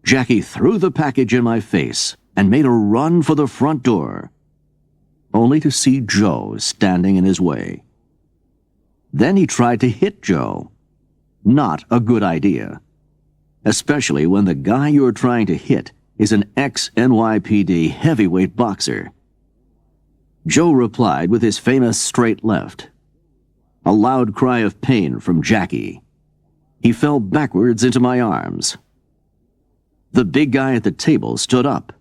Jackie threw the package in my face and made a run for the front door, only to see Joe standing in his way. Then he tried to hit Joe. Not a good idea, especially when the guy you're trying to hit is an ex-NYPD heavyweight boxer. Joe replied with his famous straight left. A loud cry of pain from Jackie. He fell backwards into my arms. The big guy at the table stood up.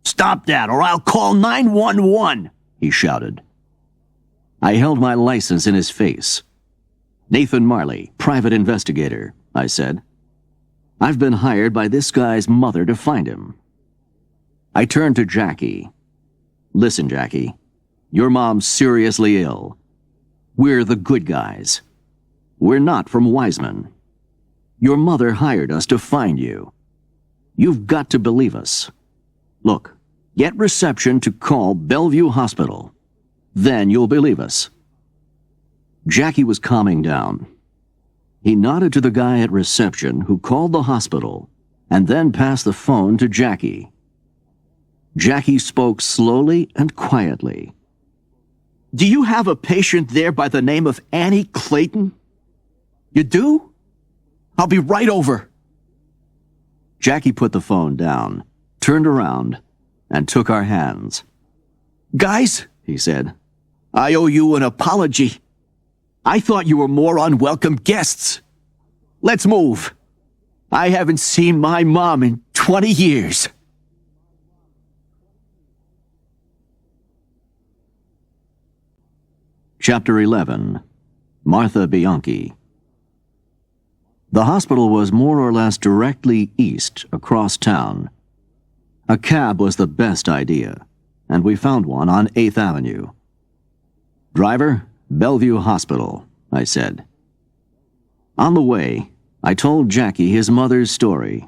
"Stop that, or I'll call 911, he shouted. I held my license in his face. "Nathan Marley, private investigator," I said. "I've been hired by this guy's mother to find him." I turned to Jackie. "Listen, Jackie, your mom's seriously ill. We're the good guys. We're not from Wiseman. Your mother hired us to find you. You've got to believe us. Look, get reception to call Bellevue Hospital. Then you'll believe us." Jackie was calming down. He nodded to the guy at reception who called the hospital and then passed the phone to Jackie. Jackie spoke slowly and quietly. "Do you have a patient there by the name of Annie Clayton?" "You do? I'll be right over." Jackie put the phone down, turned around, and took our hands. "Guys," he said, "I owe you an apology. I thought you were more unwelcome guests. Let's move. I haven't seen my mom in 20 years. Chapter 11. Martha Bianchi. The hospital was more or less directly east across town. A cab was the best idea, and we found one on 8th Avenue. "Driver, Bellevue Hospital," I said. On the way, I told Jackie his mother's story.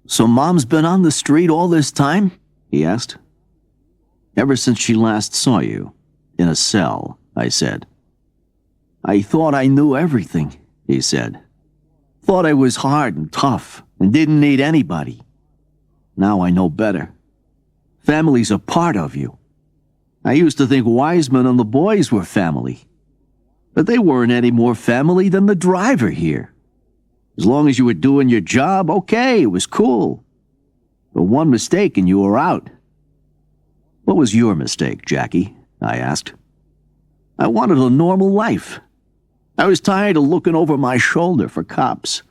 "So Mom's been on the street all this time?" he asked. "Ever since she last saw you, in a cell," I said. "I thought I knew everything," he said. "Thought I was hard and tough and didn't need anybody. Now I know better. Family's a part of you. I used to think Wiseman and the boys were family. But they weren't any more family than the driver here. As long as you were doing your job, okay, it was cool. But one mistake and you were out." "What was your mistake, Jackie?" I asked. "I wanted a normal life. I was tired of looking over my shoulder for cops.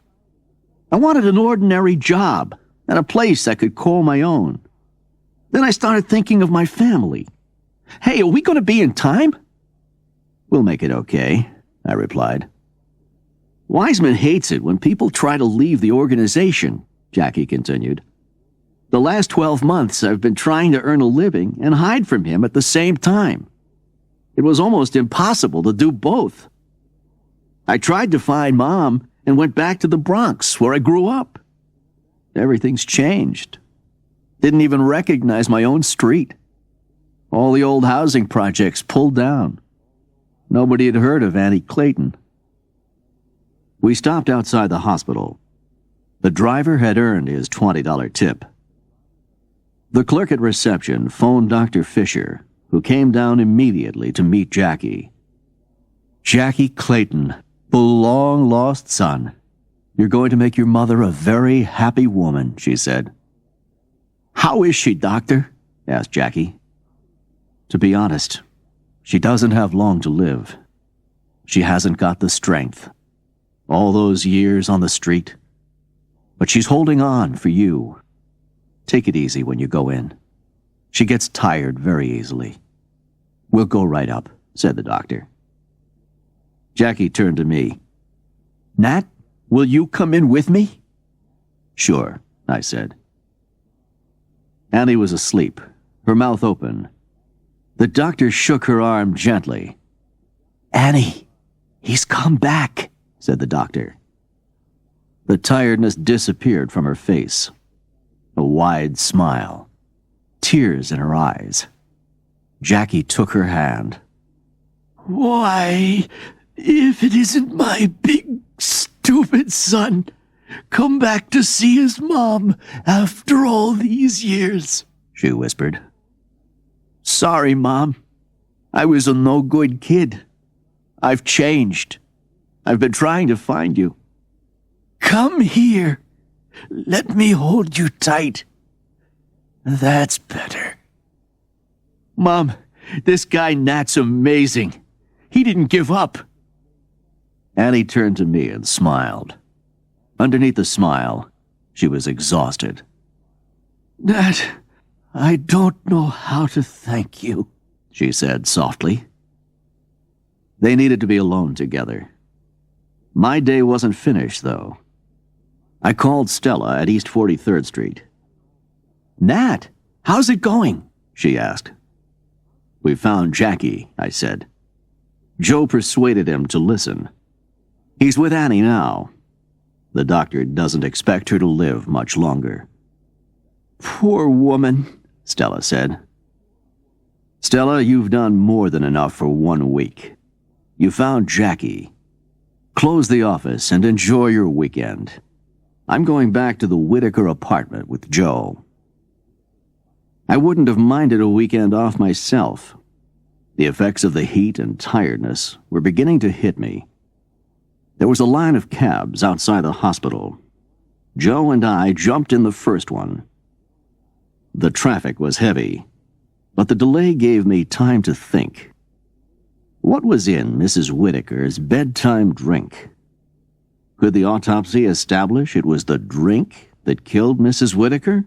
I wanted an ordinary job and a place I could call my own. Then I started thinking of my family. Hey, are we going to be in time?" "We'll make it okay," I replied. "Wiseman hates it when people try to leave the organization," Jackie continued. "The last 12 months I've been trying to earn a living and hide from him at the same time. It was almost impossible to do both. I tried to find Mom and went back to the Bronx, where I grew up. Everything's changed. Didn't even recognize my own street. All the old housing projects pulled down. Nobody had heard of Annie Clayton." We stopped outside the hospital. The driver had earned his $20 tip. The clerk at reception phoned Dr. Fisher, who came down immediately to meet Jackie. "Jackie Clayton, the long-lost son. You're going to make your mother a very happy woman," she said. "How is she, Doctor?" asked Jackie. "To be honest, she doesn't have long to live. She hasn't got the strength. All those years on the street. But she's holding on for you. Take it easy when you go in. She gets tired very easily." "We'll go right up," said the doctor. Jackie turned to me. "Nat, will you come in with me?" "Sure," I said. Annie was asleep, her mouth open. The doctor shook her arm gently. "Annie, he's come back," said the doctor. The tiredness disappeared from her face. A wide smile. Tears in her eyes. Jackie took her hand. "Why, if it isn't my big, stupid son, come back to see his mom after all these years," she whispered. "Sorry, Mom. I was a no-good kid. I've changed. I've been trying to find you. Come here. Let me hold you tight. That's better. Mom, this guy Nat's amazing. He didn't give up." Annie turned to me and smiled. Underneath the smile, she was exhausted. "Nat, I don't know how to thank you," she said softly. They needed to be alone together. My day wasn't finished, though. I called Stella at East 43rd Street. "Nat, how's it going?" she asked. "We found Jackie," I said. Joe persuaded him to listen. "He's with Annie now. The doctor doesn't expect her to live much longer." "Poor woman," Stella said. "Stella, you've done more than enough for 1 week. You found Jackie. Close the office and enjoy your weekend. I'm going back to the Whitaker apartment with Joe." I wouldn't have minded a weekend off myself. The effects of the heat and tiredness were beginning to hit me. There was a line of cabs outside the hospital. Joe and I jumped in the first one. The traffic was heavy, but the delay gave me time to think. What was in Mrs. Whitaker's bedtime drink? Could the autopsy establish it was the drink that killed Mrs. Whitaker?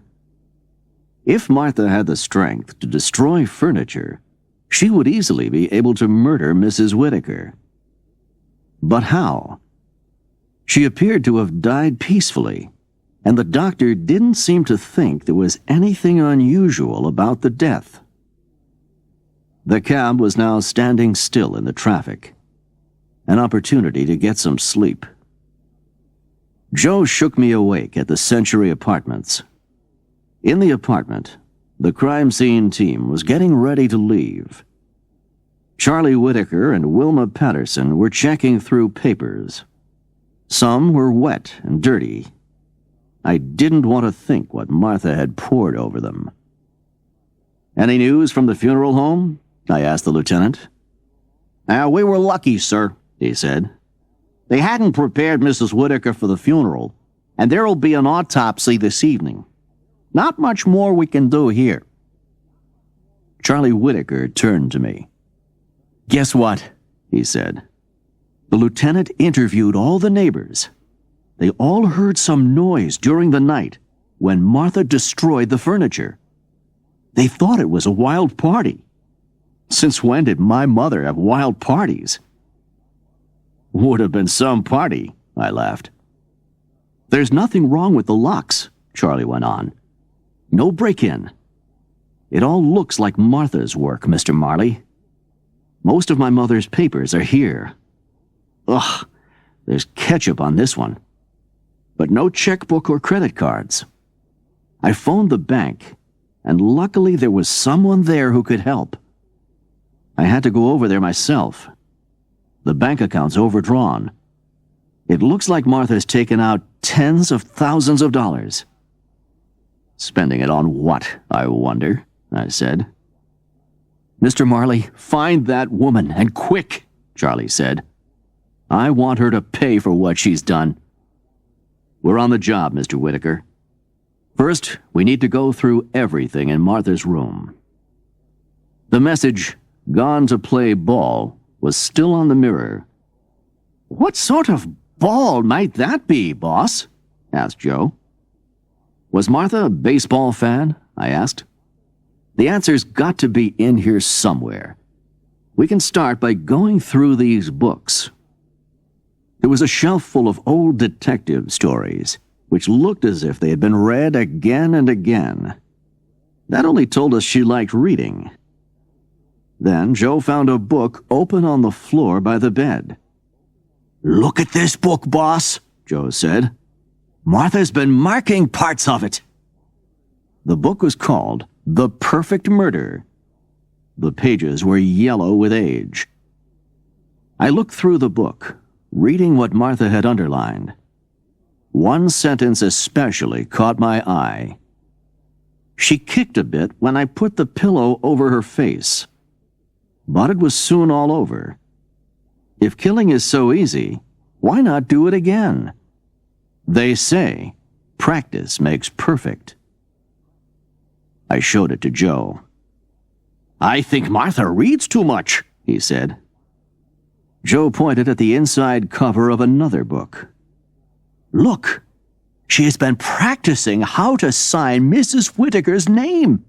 If Martha had the strength to destroy furniture, she would easily be able to murder Mrs. Whitaker. But how? She appeared to have died peacefully, and the doctor didn't seem to think there was anything unusual about the death. The cab was now standing still in the traffic, an opportunity to get some sleep. Joe shook me awake at the Century Apartments. In the apartment, the crime scene team was getting ready to leave. Charlie Whitaker and Wilma Patterson were checking through papers. Some were wet and dirty. I didn't want to think what Martha had poured over them. "Any news from the funeral home?" I asked the lieutenant. We were lucky, sir," he said. "They hadn't prepared Mrs. Whitaker for the funeral, and there'll be an autopsy this evening. Not much more we can do here." Charlie Whitaker turned to me. "Guess what?" he said. "The lieutenant interviewed all the neighbors. They all heard some noise during the night when Martha destroyed the furniture. They thought it was a wild party. Since when did my mother have wild parties?" "Would have been some party," I laughed. "There's nothing wrong with the locks," Charlie went on. "No break-in. It all looks like Martha's work, Mr. Marley. Most of my mother's papers are here. Ugh, there's ketchup on this one. But no checkbook or credit cards. I phoned the bank, and luckily there was someone there who could help. I had to go over there myself. The bank account's overdrawn. It looks like Martha's taken out tens of thousands of dollars." Spending it on what, I wonder, I said. Mr. Marley, find that woman, and quick, Charlie said. I want her to pay for what she's done. We're on the job, Mr. Whitaker. First, we need to go through everything in Martha's room. The message, "Gone to play ball," was still on the mirror. What sort of ball might that be, boss? Asked Joe. Was Martha a baseball fan? I asked. The answer's got to be in here somewhere. We can start by going through these books. There was a shelf full of old detective stories, which looked as if they had been read again and again. That only told us she liked reading. Then Joe found a book open on the floor by the bed. Look at this book, boss, Joe said. Martha's been marking parts of it. The book was called The Perfect Murder. The pages were yellow with age. I looked through the book, reading what Martha had underlined. One sentence especially caught my eye. She kicked a bit when I put the pillow over her face. But it was soon all over. If killing is so easy, why not do it again? They say, practice makes perfect. I showed it to Joe. I think Martha reads too much, he said. Joe pointed at the inside cover of another book. Look, she has been practicing how to sign Mrs. Whitaker's name.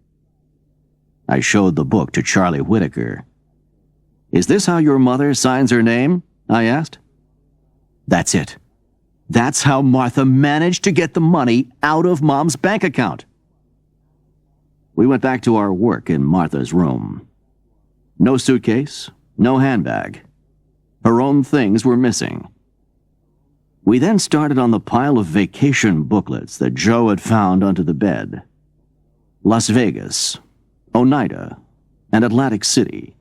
I showed the book to Charlie Whitaker. Is this how your mother signs her name? I asked. That's it. That's how Martha managed to get the money out of Mom's bank account. We went back to our work in Martha's room. No suitcase, no handbag. Her own things were missing. We then started on the pile of vacation booklets that Joe had found under the bed. Las Vegas, Oneida, and Atlantic City.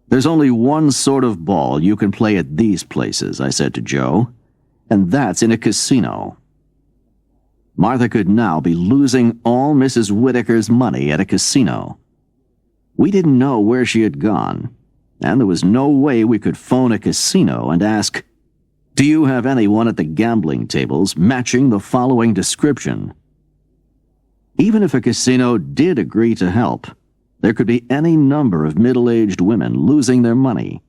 There's only one sort of ball you can play at these places, I said to Joe, and that's in a casino. Martha could now be losing all Mrs. Whitaker's money at a casino. We didn't know where she had gone, and there was no way we could phone a casino and ask, "Do you have anyone at the gambling tables matching the following description?" Even if a casino did agree to help, there could be any number of middle-aged women losing their money.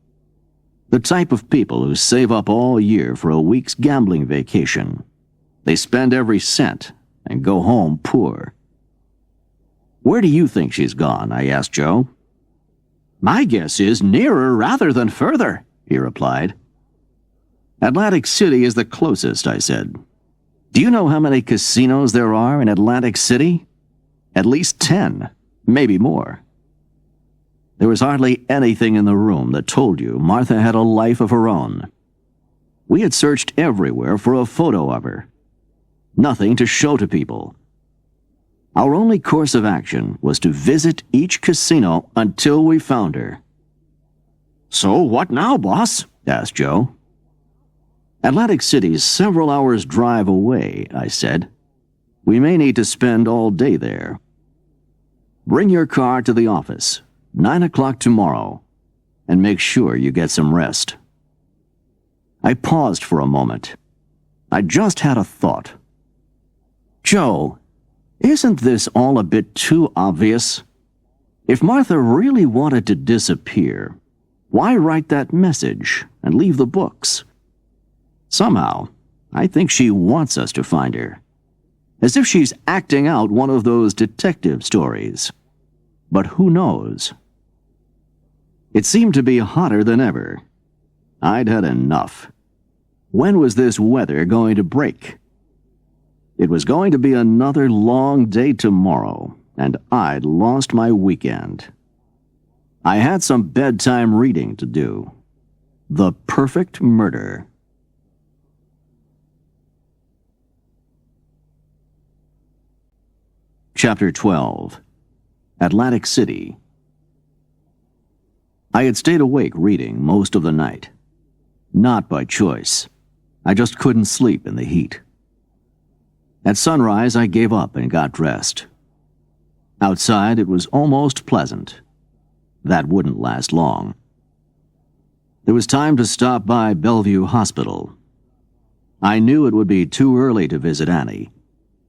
The type of people who save up all year for a week's gambling vacation. They spend every cent and go home poor. Where do you think she's gone? I asked Joe. My guess is nearer rather than further, he replied. Atlantic City is the closest, I said. Do you know how many casinos there are in Atlantic City? At least 10. Maybe more. There was hardly anything in the room that told you Martha had a life of her own. We had searched everywhere for a photo of her. Nothing to show to people. Our only course of action was to visit each casino until we found her. So what now, boss? Asked Joe. Atlantic City's several hours' drive away, I said. We may need to spend all day there. Bring your car to the office, 9 o'clock tomorrow, and make sure you get some rest. I paused for a moment. I just had a thought. Joe, isn't this all a bit too obvious? If Martha really wanted to disappear, why write that message and leave the books? Somehow, I think she wants us to find her. As if she's acting out one of those detective stories. But who knows? It seemed to be hotter than ever. I'd had enough. When was this weather going to break? It was going to be another long day tomorrow, and I'd lost my weekend. I had some bedtime reading to do. The Perfect Murder. Chapter 12. Atlantic City. I had stayed awake reading most of the night. Not by choice. I just couldn't sleep in the heat. At sunrise, I gave up and got dressed. Outside, it was almost pleasant. That wouldn't last long. There was time to stop by Bellevue Hospital. I knew it would be too early to visit Annie,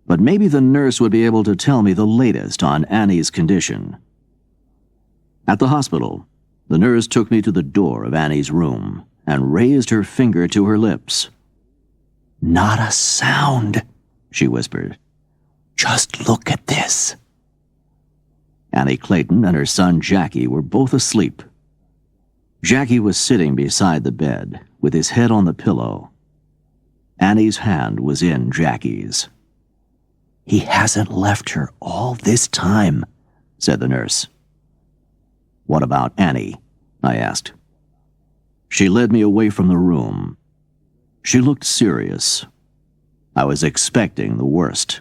but maybe the nurse would be able to tell me the latest on Annie's condition. At the hospital, the nurse took me to the door of Annie's room and raised her finger to her lips. "Not a sound," she whispered. "Just look at this." Annie Clayton and her son Jackie were both asleep. Jackie was sitting beside the bed, with his head on the pillow. Annie's hand was in Jackie's. "He hasn't left her all this time," said the nurse. "What about Annie?" I asked. She led me away from the room. She looked serious. I was expecting the worst.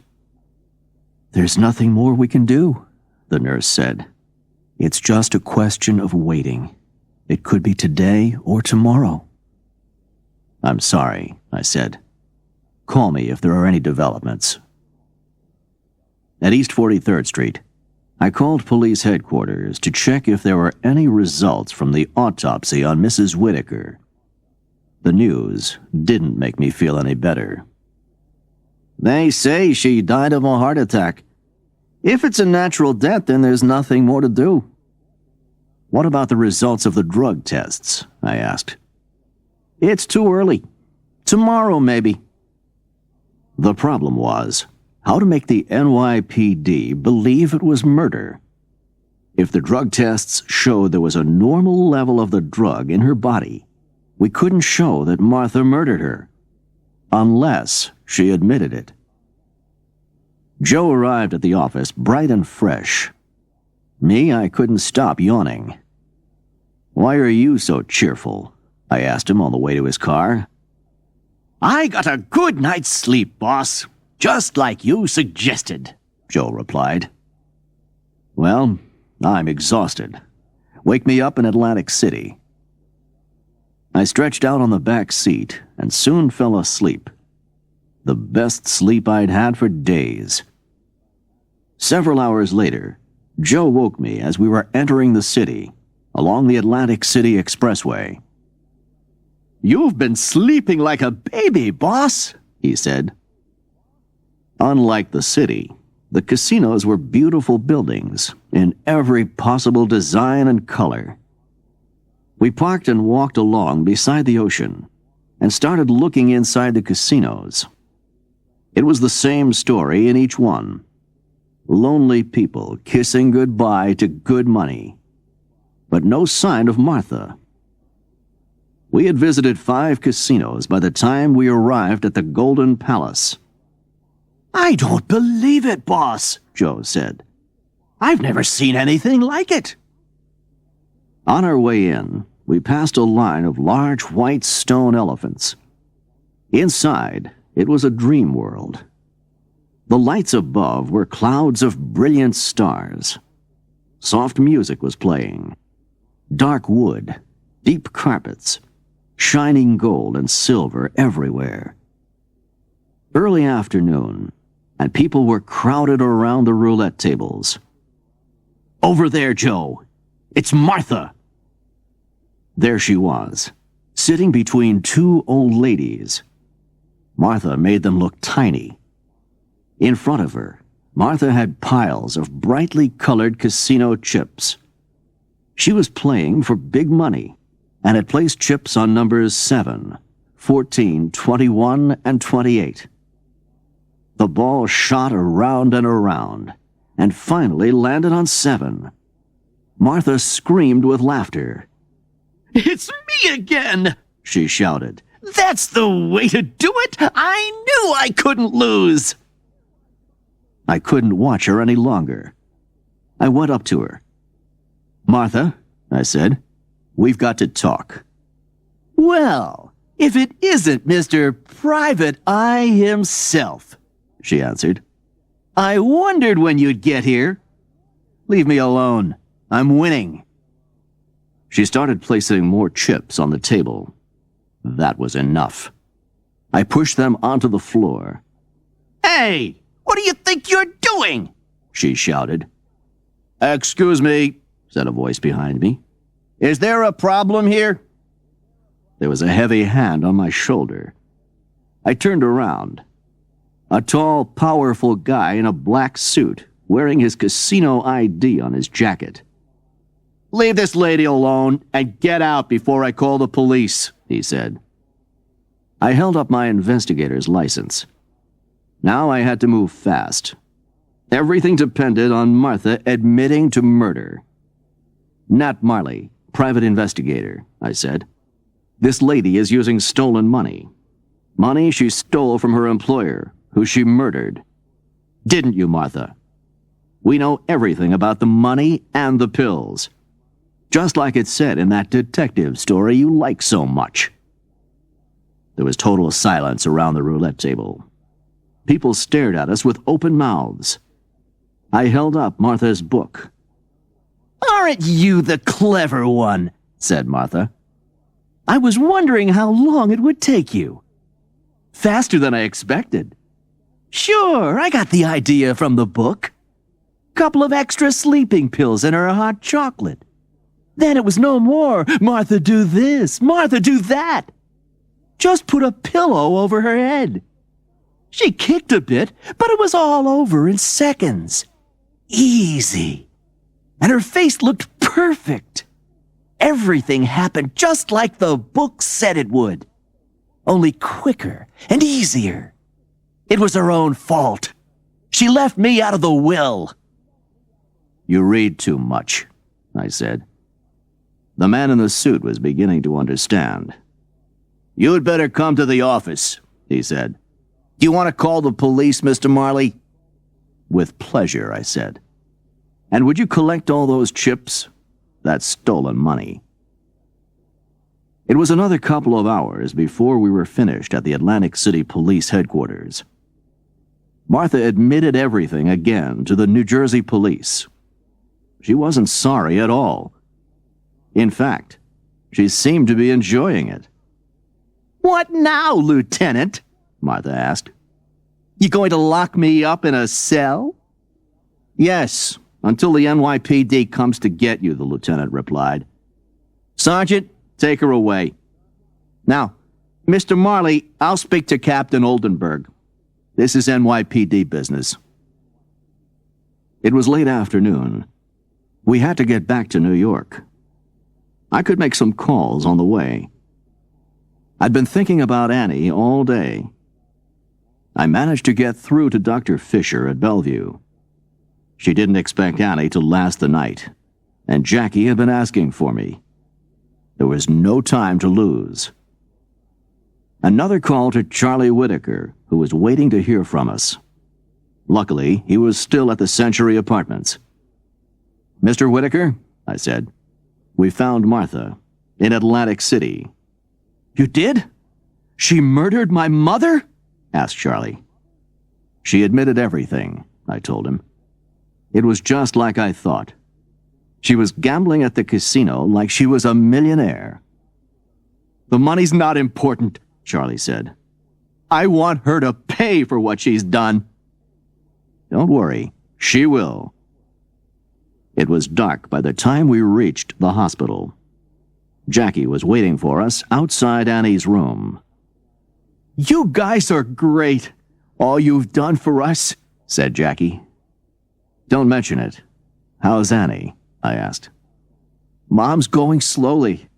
"There's nothing more we can do," the nurse said. "It's just a question of waiting. It could be today or tomorrow." "I'm sorry," I said. "Call me if there are any developments." At East 43rd Street, I called police headquarters to check if there were any results from the autopsy on Mrs. Whitaker. The news didn't make me feel any better. "They say she died of a heart attack. If it's a natural death, then there's nothing more to do." "What about the results of the drug tests?" I asked. "It's too early. Tomorrow, maybe." The problem was how to make the NYPD believe it was murder. If the drug tests showed there was a normal level of the drug in her body, we couldn't show that Martha murdered her, unless she admitted it. Joe arrived at the office bright and fresh. Me, I couldn't stop yawning. "Why are you so cheerful?" I asked him on the way to his car. "I got a good night's sleep, boss. Just like you suggested," Joe replied. "Well, I'm exhausted. Wake me up in Atlantic City." I stretched out on the back seat and soon fell asleep. The best sleep I'd had for days. Several hours later, Joe woke me as we were entering the city, along the Atlantic City Expressway. "You've been sleeping like a baby, boss," he said. Unlike the city, the casinos were beautiful buildings in every possible design and color. We parked and walked along beside the ocean and started looking inside the casinos. It was the same story in each one. Lonely people kissing goodbye to good money, but no sign of Martha. We had visited 5 casinos by the time we arrived at the Golden Palace. "I don't believe it, boss," Joe said. "I've never seen anything like it." On our way in, we passed a line of large white stone elephants. Inside, it was a dream world. The lights above were clouds of brilliant stars. Soft music was playing. Dark wood, deep carpets, shining gold and silver everywhere. Early afternoon, and people were crowded around the roulette tables. "Over there, Joe! It's Martha!" There she was, sitting between 2 old ladies. Martha made them look tiny. In front of her, Martha had piles of brightly colored casino chips. She was playing for big money and had placed chips on numbers 7, 14, 21, and 28. The ball shot around and around, and finally landed on 7. Martha screamed with laughter. "It's me again!" she shouted. "That's the way to do it! I knew I couldn't lose!" I couldn't watch her any longer. I went up to her. "Martha," I said, "we've got to talk." "Well, if it isn't Mr. Private Eye himself," she answered. "I wondered when you'd get here." "Leave me alone. I'm winning." She started placing more chips on the table. That was enough. I pushed them onto the floor. Hey, what do you think you're doing? She shouted. Excuse me, said a voice behind me. Is there a problem here? There was a heavy hand on my shoulder. I turned around. A tall, powerful guy in a black suit, wearing his casino ID on his jacket. Leave this lady alone and get out before I call the police, he said. I held up my investigator's license. Now I had to move fast. Everything depended on Martha admitting to murder. Nat Marley, private investigator, I said. This lady is using stolen money. Money she stole from her employer, who she murdered. Didn't you, Martha? We know everything about the money and the pills. Just like it said in that detective story you like so much. There was total silence around the roulette table. People stared at us with open mouths. I held up Martha's book. Aren't you the clever one? Said Martha. I was wondering how long it would take you. Faster than I expected. Sure, I got the idea from the book. Couple of extra sleeping pills in her hot chocolate. Then it was no more, Martha do this, Martha do that. Just put a pillow over her head. She kicked a bit, but it was all over in seconds. Easy. And her face looked perfect. Everything happened just like the book said it would. Only quicker and easier. It was her own fault. She left me out of the will. You read too much, I said. The man in the suit was beginning to understand. You'd better come to the office, he said. Do you want to call the police, Mr. Marley? With pleasure, I said. And would you collect all those chips? That's stolen money. It was another couple of hours before we were finished at the Atlantic City Police headquarters. Martha admitted everything again to the New Jersey police. She wasn't sorry at all. In fact, she seemed to be enjoying it. What now, Lieutenant? Martha asked. You going to lock me up in a cell? Yes, until the NYPD comes to get you, the lieutenant replied. Sergeant, take her away. Now, Mr. Marley, I'll speak to Captain Oldenburg. This is NYPD business. It was late afternoon. We had to get back to New York. I could make some calls on the way. I'd been thinking about Annie all day. I managed to get through to Dr. Fisher at Bellevue. She didn't expect Annie to last the night, and Jackie had been asking for me. There was no time to lose. Another call to Charlie Whitaker, who was waiting to hear from us. Luckily, he was still at the Century Apartments. Mr. Whitaker, I said, we found Martha in Atlantic City. You did? She murdered my mother? Asked Charlie. She admitted everything, I told him. It was just like I thought. She was gambling at the casino like she was a millionaire. The money's not important, Charlie said. I want her to pay for what she's done. Don't worry, she will. It was dark by the time we reached the hospital. Jackie was waiting for us outside Annie's room. You guys are great. All you've done for us, said Jackie. Don't mention it. How's Annie? I asked. Mom's going slowly.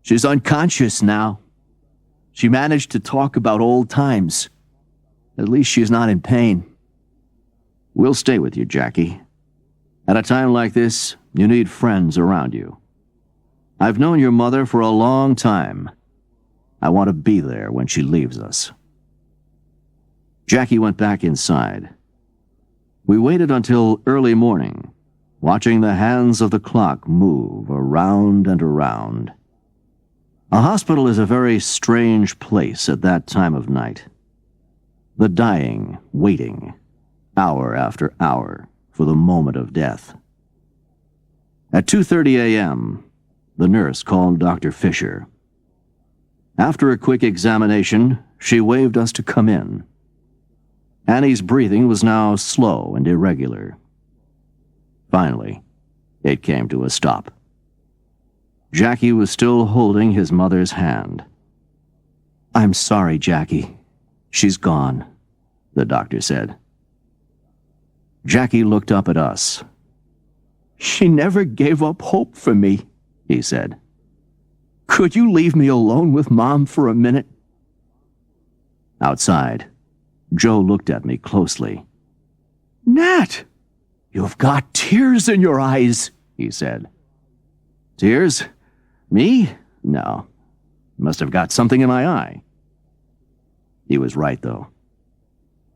She's unconscious now. She managed to talk about old times. At least she's not in pain. We'll stay with you, Jackie. At a time like this, you need friends around you. I've known your mother for a long time. I want to be there when she leaves us. Jackie went back inside. We waited until early morning, watching the hands of the clock move around and around. A hospital is a very strange place at that time of night. The dying waiting, hour after hour, for the moment of death. At 2:30 a.m., the nurse called Dr. Fisher. After a quick examination, she waved us to come in. Annie's breathing was now slow and irregular. Finally, it came to a stop. Jackie was still holding his mother's hand. "I'm sorry, Jackie. She's gone," the doctor said. Jackie looked up at us. "She never gave up hope for me," he said. "Could you leave me alone with Mom for a minute?" Outside, Joe looked at me closely. "Nat, you've got tears in your eyes," he said. "Tears? Me? No. Must have got something in my eye." He was right, though.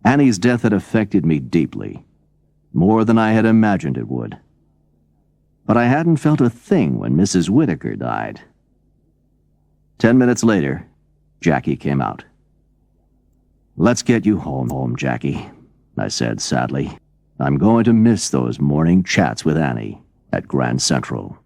Annie's death had affected me deeply, more than I had imagined it would. But I hadn't felt a thing when Mrs. Whitaker died. 10 minutes later, Jackie came out. "Let's get you home, Jackie," I said sadly. "I'm going to miss those morning chats with Annie at Grand Central."